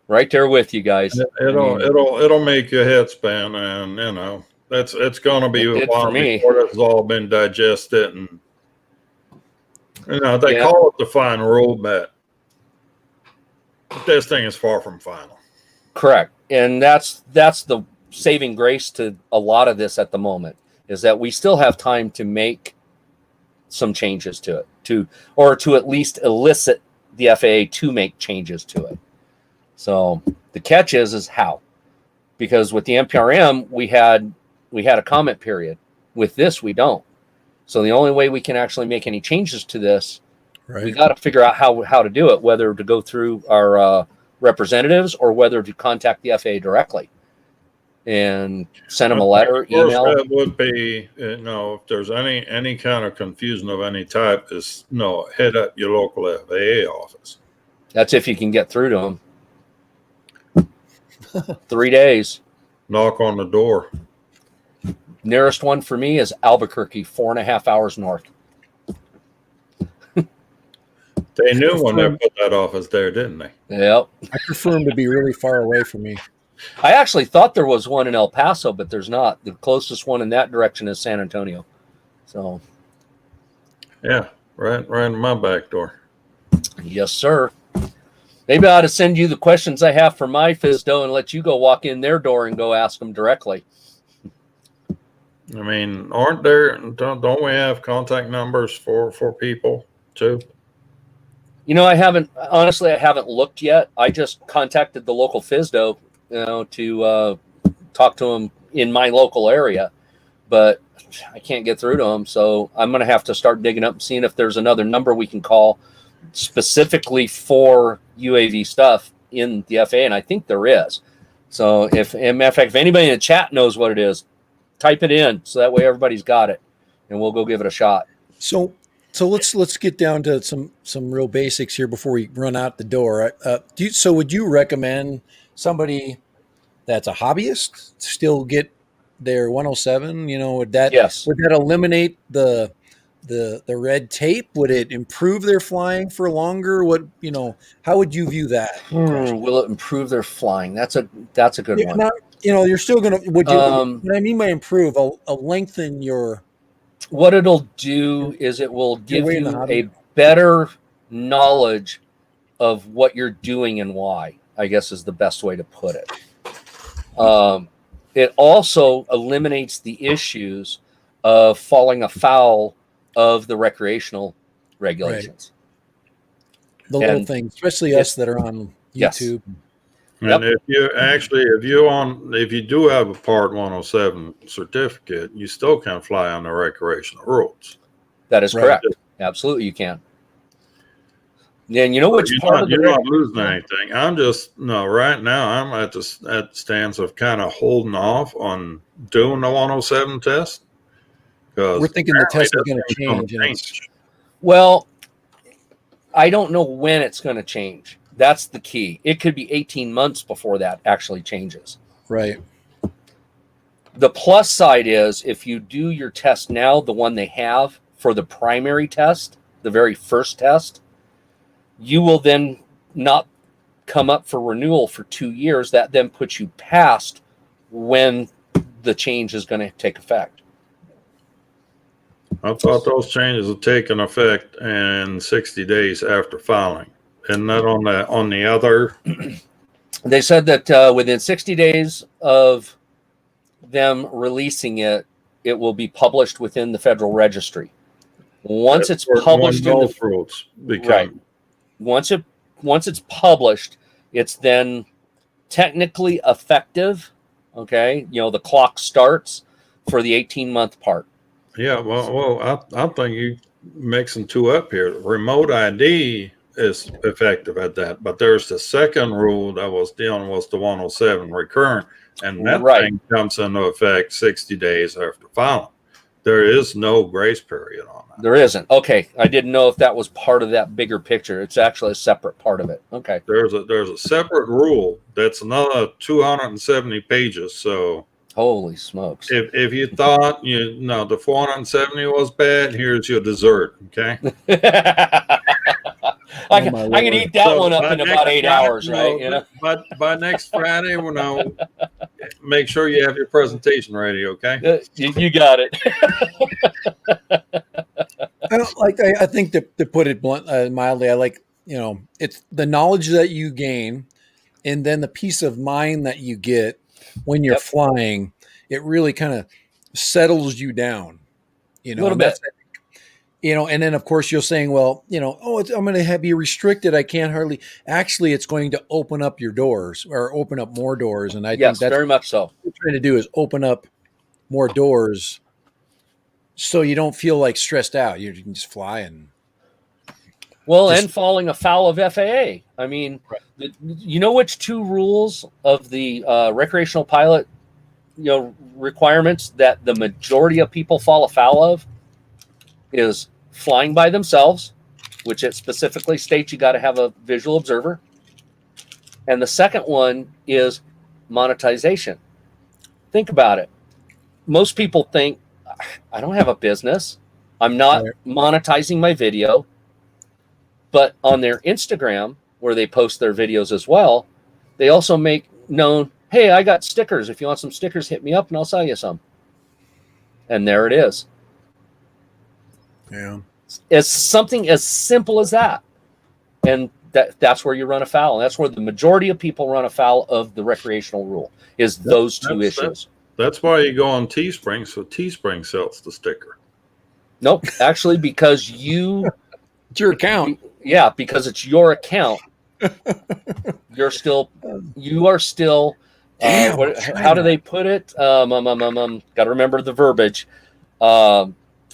Right there with you guys. It'll make your head spin, and it's going to be a while before this has all been digested, and they call it the final rule, but this thing is far from final. Correct, and that's the saving grace to a lot of this at the moment, is that we still have time to make some changes to it, to at least elicit the FAA to make changes to it. So the catch is how, because with the NPRM we had a comment period. With this we don't. So the only way we can actually make any changes to this, we got to figure out how to do it, whether to go through our representatives or whether to contact the FAA directly and send them a letter, email. That would be, if there's any kind of confusion of any type, is hit up your local FAA office. That's if you can get through to them. 3 days. Knock on the door. Nearest one for me is Albuquerque, 4.5 hours north. They knew when they put that office there, didn't they? Yep. I prefer them to be really far away from me. I actually thought there was one in El Paso, but there's not. The closest one in that direction is San Antonio. So, yeah, right in my back door. Yes, sir. Maybe I ought to send you the questions I have for my FSDO and let you go walk in their door and go ask them directly. I mean, don't we have contact numbers for people too? I haven't looked yet. I just contacted the local FSDO, to talk to them in my local area, but I can't get through to them. So I'm going to have to start digging up and seeing if there's another number we can call specifically for UAV stuff in the FAA, and I think there is. So if anybody in the chat knows what it is, type it in so that way everybody's got it, and we'll go give it a shot. So let's get down to some real basics here before we run out the door. Would you recommend somebody that's a hobbyist still get their 107? Would that eliminate the red tape? Would it improve their flying for longer? How would you view that? Will it improve their flying? That's a good one. You're still going to, what I mean by improve, I'll lengthen your. What it'll do is it will give you a better knowledge of what you're doing and why, I guess is the best way to put it. It also eliminates the issues of falling afoul of the recreational regulations. Right. The little things, especially us that are on YouTube. Yes. And if you do have a Part 107 certificate, you still can fly on the recreational roads. That is correct. Absolutely, you can. And which you're not losing anything. I'm just right now I'm at the stance of kind of holding off on doing the 107 test. We're thinking the test is going to change. Well, I don't know when it's going to change. That's the key. It could be 18 months before that actually changes. Right. The plus side is if you do your test now, the one they have for the primary test, the very first test, you will then not come up for renewal for 2 years. That then puts you past when the change is going to take effect. I thought those changes would take an effect in 60 days after filing. Isn't that on the other? They said that within 60 days of them releasing it, it will be published within the Federal Registry. Once it's published in the rules, right. Once it's published, it's then technically effective. Okay, the clock starts for the 18-month part. Yeah, well, I think you mixing two up here. Remote ID is effective at that, but there's the second rule that was dealing with the 107 recurrent, and that thing comes into effect 60 days after filing. There is no grace period on that. There isn't. Okay, I didn't know if that was part of that bigger picture. It's actually a separate part of it. Okay. There's a separate rule that's another 270 pages. So holy smokes! If you thought the 470 was bad, here's your dessert. Okay. I Oh, can my I can Lord. eat that So one up by in next about 8 Friday, hours, right? You know. But by next Friday, make sure you have your presentation ready. Okay. You got it. I think to put it mildly, I like, it's the knowledge that you gain and then the peace of mind that you get when you're Yep. flying. It really kind of settles you down, A little and bit. that's, and then of course you're saying, well, I'm going to be restricted. I can't hardly, actually, it's going to open up your doors or open up more doors. And I think Yes, that's very much so. what we're trying to do is open up more doors so you don't feel like stressed out. You can just fly and And falling afoul of FAA. I mean, you know which two rules of the recreational pilot, requirements that the majority of people fall afoul of is flying by themselves, which it specifically states you got to have a visual observer. And the second one is monetization. Think about it. Most people think, I don't have a business. I'm not monetizing my video. But on their Instagram, where they post their videos as well, they also make known, hey, I got stickers. If you want some stickers, hit me up and I'll sell you some. And there it is. Yeah. It's something as simple as that. And that's where you run afoul. And that's where the majority of people run afoul of the recreational rule is those two issues. That's why you go on Teespring. So Teespring sells the sticker. Nope. Actually, because it's your account. Yeah, because it's your account. You are still. How do they put it? Got to remember the verbiage.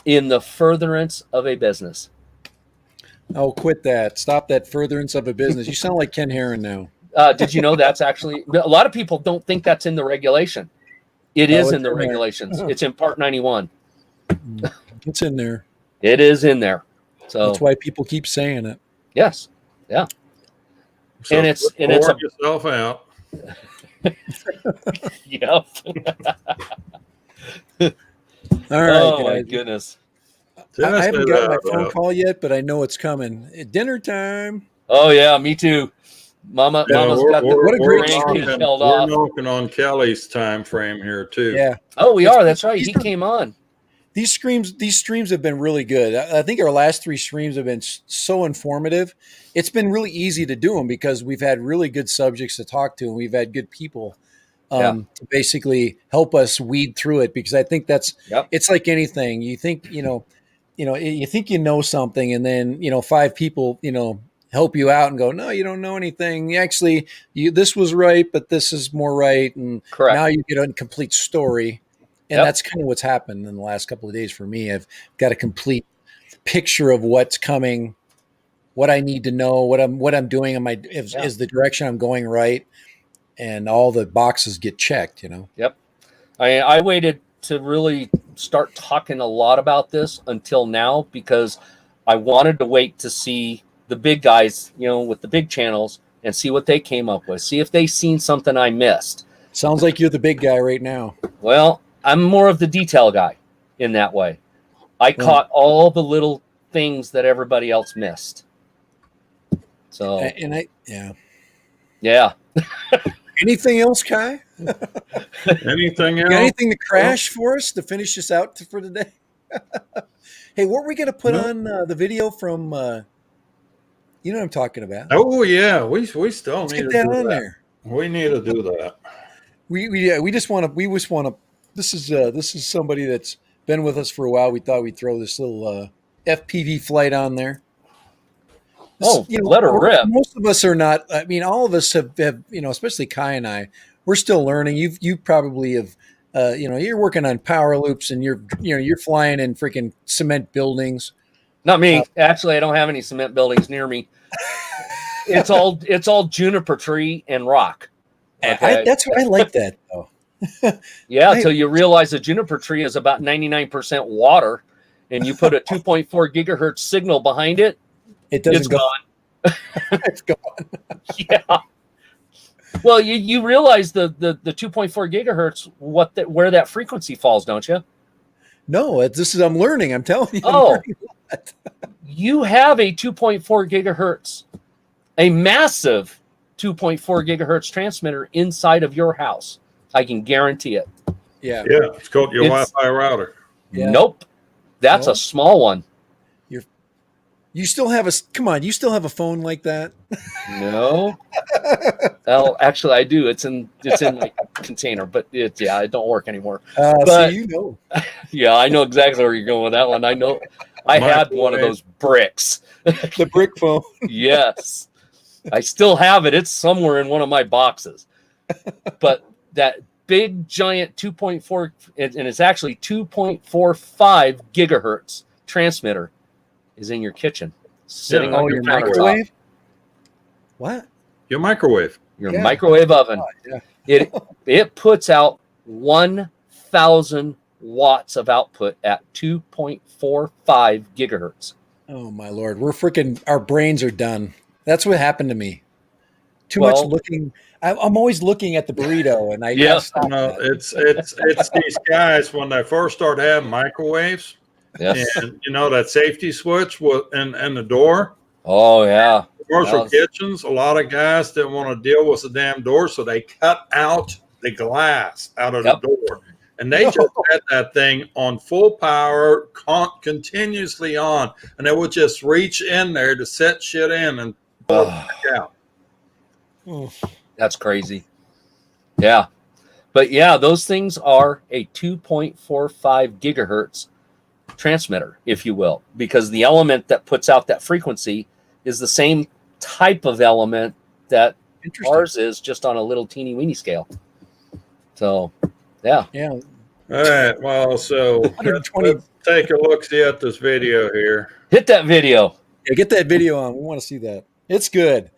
In the furtherance of a business. Oh, quit that! Stop that furtherance of a business. You sound like Ken Herron now. Did you know that's actually a lot of people don't think that's in the regulation. It is in the regulations. It's in Part 91. It's in there. It is in there. So that's why people keep saying it. Yes. Yeah. So and it's yourself out. Yep. All right. Oh guys. my goodness. I haven't got my phone call yet, but I know it's coming. Dinner time. Oh yeah, me too. Mama's got what a great held off. We're knocking on Kelly's time frame here too. Yeah. Oh, we are. That's right. He came on. These streams have been really good. I think our last 3 streams have been so informative. It's been really easy to do them because we've had really good subjects to talk to, and we've had good people to basically help us weed through it. Because I think it's like anything. You think you think you know something, and then 5 people help you out and go, no, you don't know anything. Actually, this was right, but this is more right, and correct. Now you get a complete story. And that's kind of what's happened in the last couple of days for me. I've got a complete picture of what's coming, what I need to know, what I'm doing. Is the direction I'm going right? And all the boxes get checked, Yep. I waited to really start talking a lot about this until now because I wanted to wait to see the big guys, with the big channels and see what they came up with. See if they seen something I missed. Sounds like you're the big guy right now. Well, I'm more of the detail guy in that way. I caught all the little things that everybody else missed. So, yeah. Anything else, Kai? Anything else? Got anything to crash for us to finish this out for today? Hey, what are we going to put on the video from? You know what I'm talking about? Oh yeah, we still need to get that do on that. There. We need to do that. We just want to. This is somebody that's been with us for a while. We thought we'd throw this little FPV flight on there. Let her rip. Most of us are not. I mean, all of us have especially Kai and I. We're still learning. You probably have. You're working on power loops, and you're flying in freaking cement buildings. Not me. Actually, I don't have any cement buildings near me. It's all juniper tree and rock. Okay? That's what I like that though. Yeah, until you realize a juniper tree is about 99% water, and you put a 2.4 gigahertz signal behind it. It's gone. It's gone. Yeah. Well, you realize the 2.4 gigahertz where that frequency falls, don't you? No, I'm learning. I'm telling you. I'm Oh. learning a lot. You have a 2.4 gigahertz, a massive 2.4 gigahertz transmitter inside of your house. I can guarantee it. Yeah. Yeah, it's called your Wi-Fi router. Yeah. Nope. That's No? a small one. You still have come on, you still have a phone like that? No. Well, actually, I do. It's in my container, but it don't work anymore. But you know. yeah, I know exactly where you're going with that one. I know. I had one of those bricks. The brick phone. Yes, I still have it. It's somewhere in one of my boxes. But that big giant 2.4, and it's actually 2.45 gigahertz transmitter is in your kitchen, sitting on your microwave. What? Your microwave. Your microwave oven. Yeah. It puts out 1,000 watts of output at 2.45 gigahertz. Oh my Lord, our brains are done. That's what happened to me. Too much looking. I'm always looking at the burrito, and it's these guys when they first start having microwaves. Yes. And that safety switch and the door. Oh yeah. Commercial kitchens, a lot of guys didn't want to deal with the damn door, so they cut out the glass out of the door. And they just had that thing on full power, continuously on, and they would just reach in there to set shit in and pull it back out. That's crazy. Yeah. But yeah, those things are a 2.45 gigahertz transmitter, if you will, because the element that puts out that frequency is the same type of element that ours is, just on a little teeny weeny scale. So, yeah. All right. Well, so let's take a look see at this video here. Hit that video. Yeah, get that video on. We want to see that. It's good.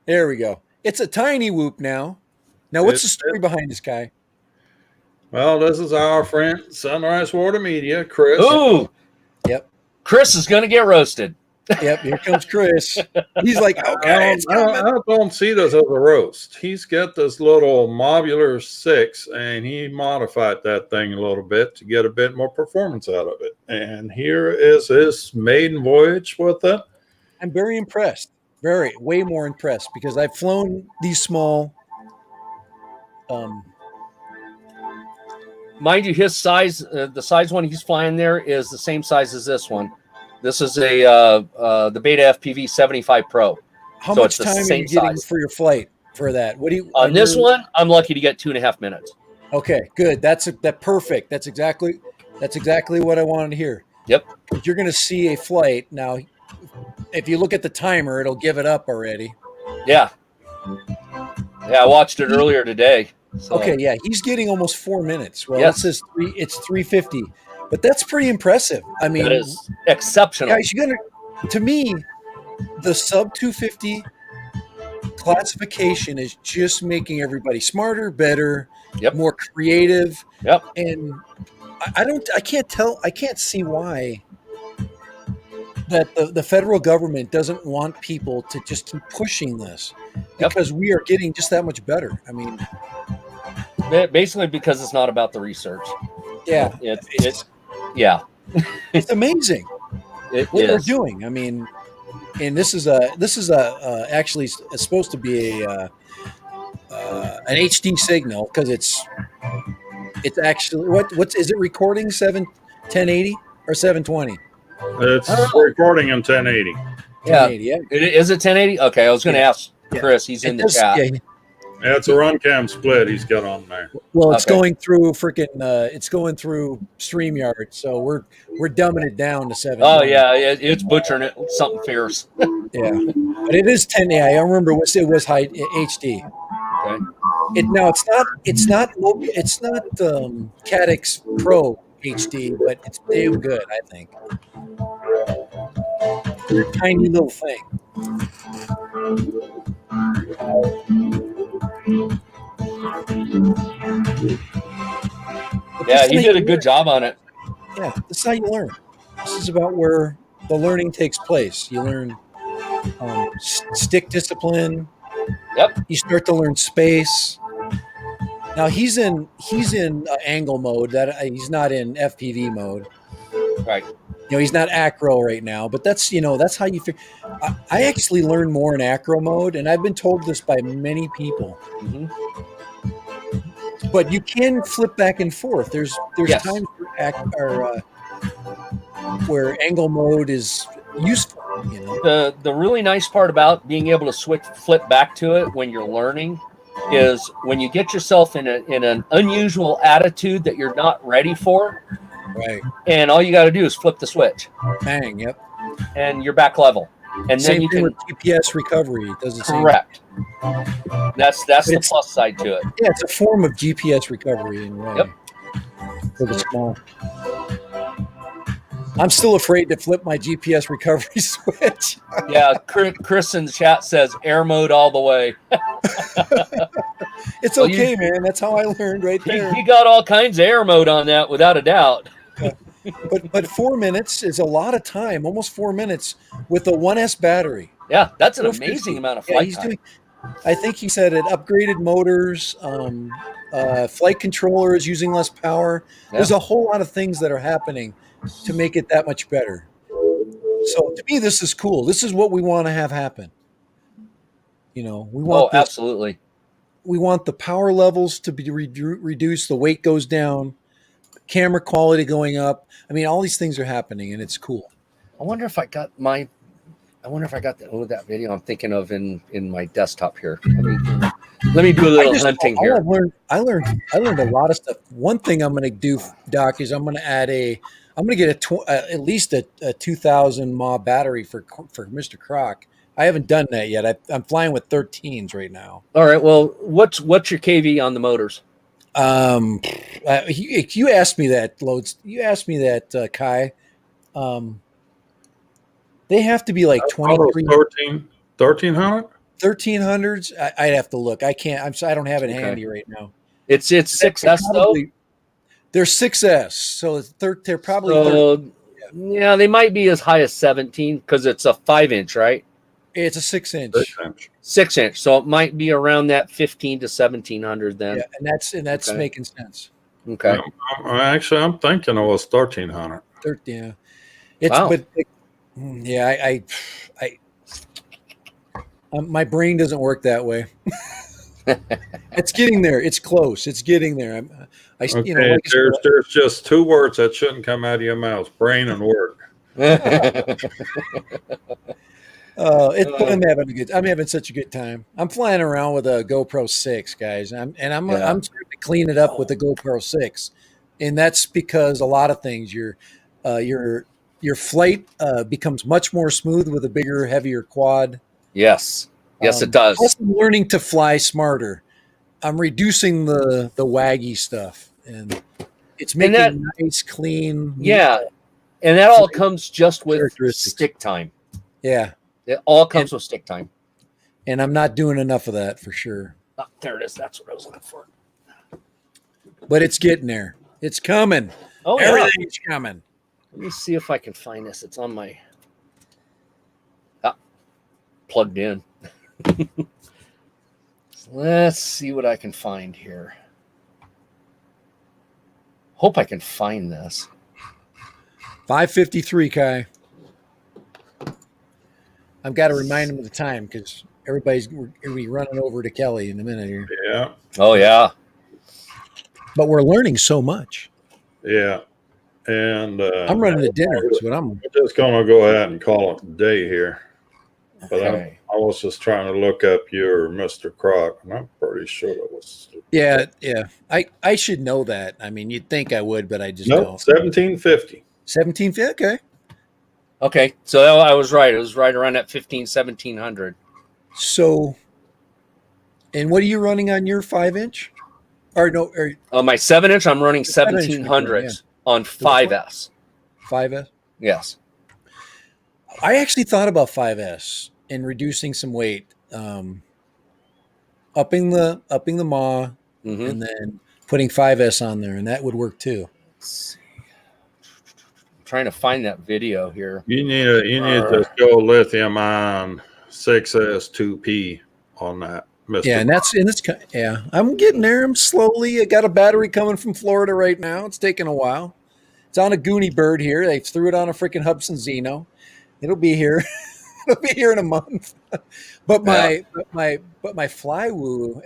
There we go. It's a tiny whoop now. Now, what's the story behind this guy? Well, this is our friend, Sunrise Water Media, Chris. Ooh. Yep. Chris is going to get roasted. Yep, here comes Chris. He's like, okay, I don't see this as a roast. He's got this little modular 6, and he modified that thing a little bit to get a bit more performance out of it. And here is his maiden voyage with it. I'm very impressed. Way more impressed, because I've flown these small. Mind you, his size, the size one he's flying there is the same size as this one. This is the Beta FPV 75 Pro. How much time are you getting for your flight for that? What do you on this one? I'm lucky to get 2.5 minutes. Okay, good. That's perfect. That's exactly what I wanted to hear. Yep. You're going to see a flight now. If you look at the timer, it'll give it up already. Yeah. Yeah, I watched it earlier today. So. Okay, yeah, he's getting almost 4 minutes. Well, it says it's 350, but that's pretty impressive. I mean, that is exceptional. Guys, to me, the sub 250 classification is just making everybody smarter, better, more creative. Yep. And I can't see why that the federal government doesn't want people to just keep pushing this, because we are getting just that much better. I mean, basically because it's not about the research. Yeah. It's it's amazing what they're doing. I mean, and this is actually supposed to be an HD signal, because it's actually what's is it recording 1080 or 720? It's recording in 1080. Yeah. Is it 1080? Okay, I was going to ask Chris. He's in the chat. Yeah, it's a RunCam split he's got on there. Well, it's going through it's going through StreamYard, so we're dumbing it down to 7. Oh yeah, it's butchering it something fierce. Yeah, but it is 10. Yeah, I remember it was high HD. Okay. It's not Cadix Pro HD, but it's damn good, I think. Tiny little thing. Yeah, he did a good job on it. Yeah, this is how you learn. This is about where the learning takes place. You learn stick discipline. Yep. You start to learn space. Now he's in angle mode. That he's not in FPV mode. Right. He's not acro right now, but that's that's how you figure. I actually learned more in acro mode, and I've been told this by many people. Mm-hmm. But you can flip back and forth. There's Yes. times where angle mode is useful. The really nice part about being able to flip back to it when you're learning is when you get yourself in an unusual attitude that you're not ready for. Right. And all you got to do is flip the switch. Bang. Yep. And you're back level. And Same then you thing can with GPS recovery. It does the same. correct. That's the plus side to it. Yeah, it's a form of GPS recovery in a way. Yep. For the small. I'm still afraid to flip my GPS recovery switch. Yeah, Chris in the chat says air mode all the way. It's okay, man. That's how I learned right there. He got all kinds of air mode on that without a doubt. Yeah. But 4 minutes is a lot of time, almost 4 minutes with a 1S battery. Yeah, that's an amazing amount of flight time. I think he said it upgraded motors, flight controllers using less power. Yeah. There's a whole lot of things that are happening to make it that much better. So to me, this is cool. This is what we want to have happen. We want absolutely. We want the power levels to be reduced. The weight goes down, camera quality going up. I mean, all these things are happening, and it's cool. I wonder if I got that video I'm thinking of in my desktop here. Let me do a little hunting here. I learned a lot of stuff. One thing I'm going to do, Doc, is I'm going to get at least a 2,000 mAh battery for Mr. Croc. I haven't done that yet. I'm flying with 13s right now. All right. Well, what's your KV on the motors? You asked me that, Loads. You asked me that, Kai. They have to be like 1300. 1300s. I'd have to look. I can't. I don't have it handy right now. It's 6S though. They're 6S, so they're probably. Yeah, they might be as high as 17 because it's a 5-inch, right? It's a 6-inch. 6-inch, so it might be around that 15 to 1700 then. Yeah, and that's making sense. Okay. Actually, I'm thinking it was 1300. Yeah, my brain doesn't work that way. It's getting there. It's close. It's getting there. There's just two words that shouldn't come out of your mouth: brain and work. I'm having such a good time. I'm flying around with a GoPro 6, guys. I'm trying to clean it up with the GoPro 6, and that's because a lot of things your flight becomes much more smooth with a bigger, heavier quad. Yes, it does. Plus, I'm learning to fly smarter. I'm reducing the waggy stuff, and it's making nice, clean. Yeah, and that all comes just with stick time. Yeah. It all comes with stick time. And I'm not doing enough of that for sure. Oh, there it is. That's what I was looking for. But it's getting there. It's coming. Oh, everything's coming. Let me see if I can find this. It's on my plugged in. Let's see what I can find here. Hope I can find this. 5:53, Kai. I've got to remind him of the time because we're going to be running over to Kelly in a minute here. Yeah. Oh, yeah. But we're learning so much. Yeah. And I'm running to dinner. But I'm just going to go ahead and call it a day here. But okay. I was just trying to look up your Mr. Croc, and I'm pretty sure it was. Yeah. I should know that. I mean, you'd think I would, but I just don't. 1750. 1750? Okay. Okay, so I was right. It was right around that 1700. So, and what are you running on your 5-inch? Or no? On my 7-inch, I'm running 1700s on 5S. 5S? Yes. I actually thought about 5S and reducing some weight, upping the mAh, and then putting 5S on there, and that would work too. Let's see. Trying to find that video here. You need to go lithium ion 6S 2P on that. Mr. Yeah, and it's yeah. I'm getting there. I'm slowly. I got a battery coming from Florida right now. It's taking a while. It's on a Goonie Bird here. They threw it on a freaking Hubsan Zeno. It'll be here. It'll be here in a month. But my Flywoo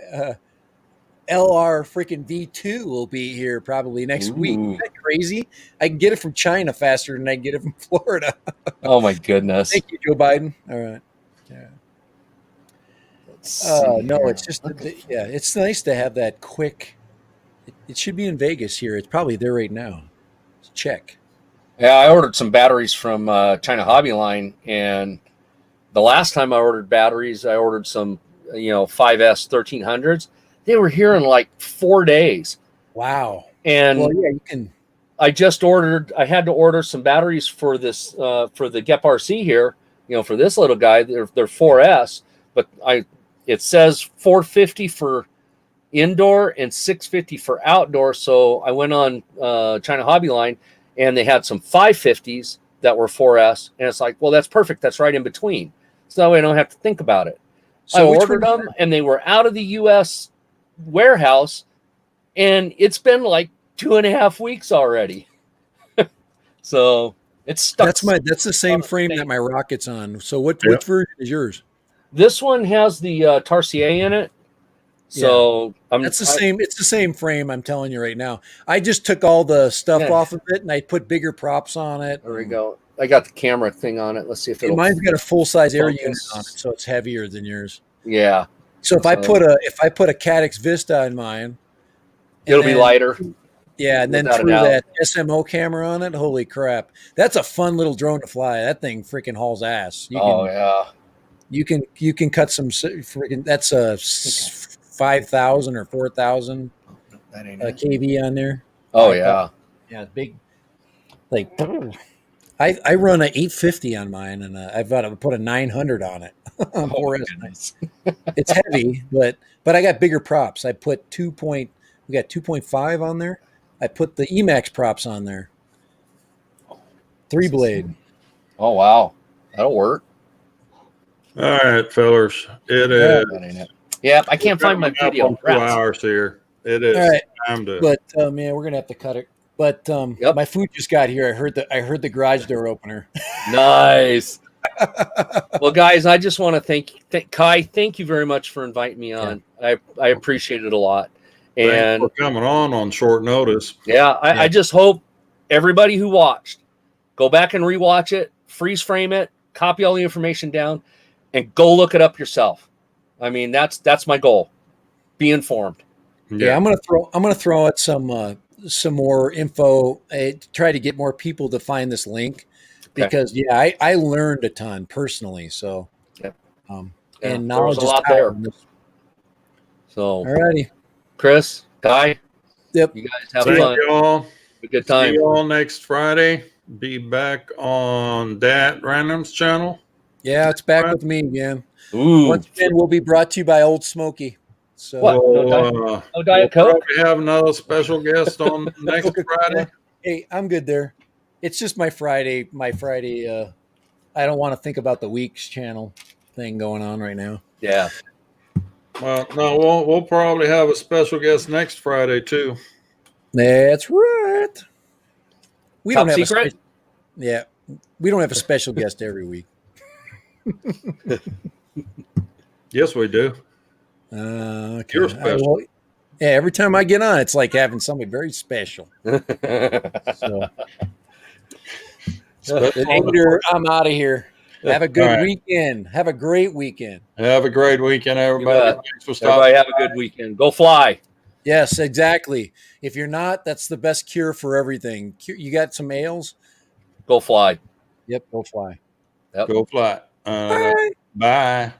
LR freaking V2 will be here probably next week. Isn't that crazy? I can get it from China faster than I can get it from Florida. Oh my goodness. Thank you, Joe Biden. All right. Yeah. No, it's just it's nice to have that quick. It should be in Vegas here. It's probably there right now. Let's check. Yeah, I ordered some batteries from China Hobby Line, and the last time I ordered batteries, I ordered some 5S 1300s. They were here in like 4 days. Wow. And you can. I had to order some batteries for this for the Gep RC here, for this little guy. They're 4S, but it says 450 for indoor and 650 for outdoor. So I went on China Hobby Line, and they had some 550s that were 4S, and it's like, well, that's perfect. That's right in between. So that way I don't have to think about it. So I ordered them, and they were out of the U.S. warehouse, and it's been like 2.5 weeks already. So it's stuck. That's the same frame that my Rocket's on. So which version is yours? This one has the Tarsier in it. So it's the same frame. I'm telling you right now. I just took all the stuff off of it and I put bigger props on it. There we go. I got the camera thing on it. Let's see if mine's got a full size air unit on it, so it's heavier than yours. Yeah. So if I put a Cadix Vista in mine, it'll be lighter. Yeah, and then threw that SMO camera on it. Holy crap! That's a fun little drone to fly. That thing freaking hauls ass. You can cut some freaking. That's a 5,000 or 4,000 kV on there. Oh yeah, yeah, big. Like I run a 850 on mine, and I've got to put a 900 on it. It's heavy, but I got bigger props. I put we got 2.5 on there. I put the Emax props on there. 3-blade. Oh wow, that'll work. All right, fellers. It is. Yeah, I can't find my video. 2 hours here. It is time to. But we're gonna have to cut it. But my food just got here. I heard the garage door opener. Nice. Well, guys, I just want to thank Kai. Thank you very much for inviting me on. Yeah. I appreciate it a lot. And thanks for coming on short notice. Yeah, I just hope everybody who watched go back and rewatch it, freeze frame it, copy all the information down, and go look it up yourself. I mean, that's my goal. Be informed. Yeah, I'm gonna throw out some more info. Try to get more people to find this link because I learned a ton personally. So and knowledge is a lot there. So alrighty, Chris, Guy. Yep. You guys have fun. You all. A good time. See you all next Friday. Be back on Dat Random's channel. Yeah, it's back with me again. Ooh. Once again, we'll be brought to you by Old Smoky. So no Diet Coke? We have another special guest on next Friday. Hey, I'm good there. It's just my Friday. I don't want to think about the week's channel thing going on right now. Yeah. Well, no, we'll probably have a special guest next Friday too. That's right. We Top don't have secret? we don't have a special guest every week. Yes, we do. Okay. You're special. Every time I get on, it's like having somebody very special. So, I'm out of here. Have a good weekend. Have a great weekend. Have a great weekend, everybody. Thanks for stopping. Everybody have a good weekend. Go fly. Yes, exactly. If you're not, that's the best cure for everything. You got some ails? Go fly. Yep, go fly. Go fly. Bye.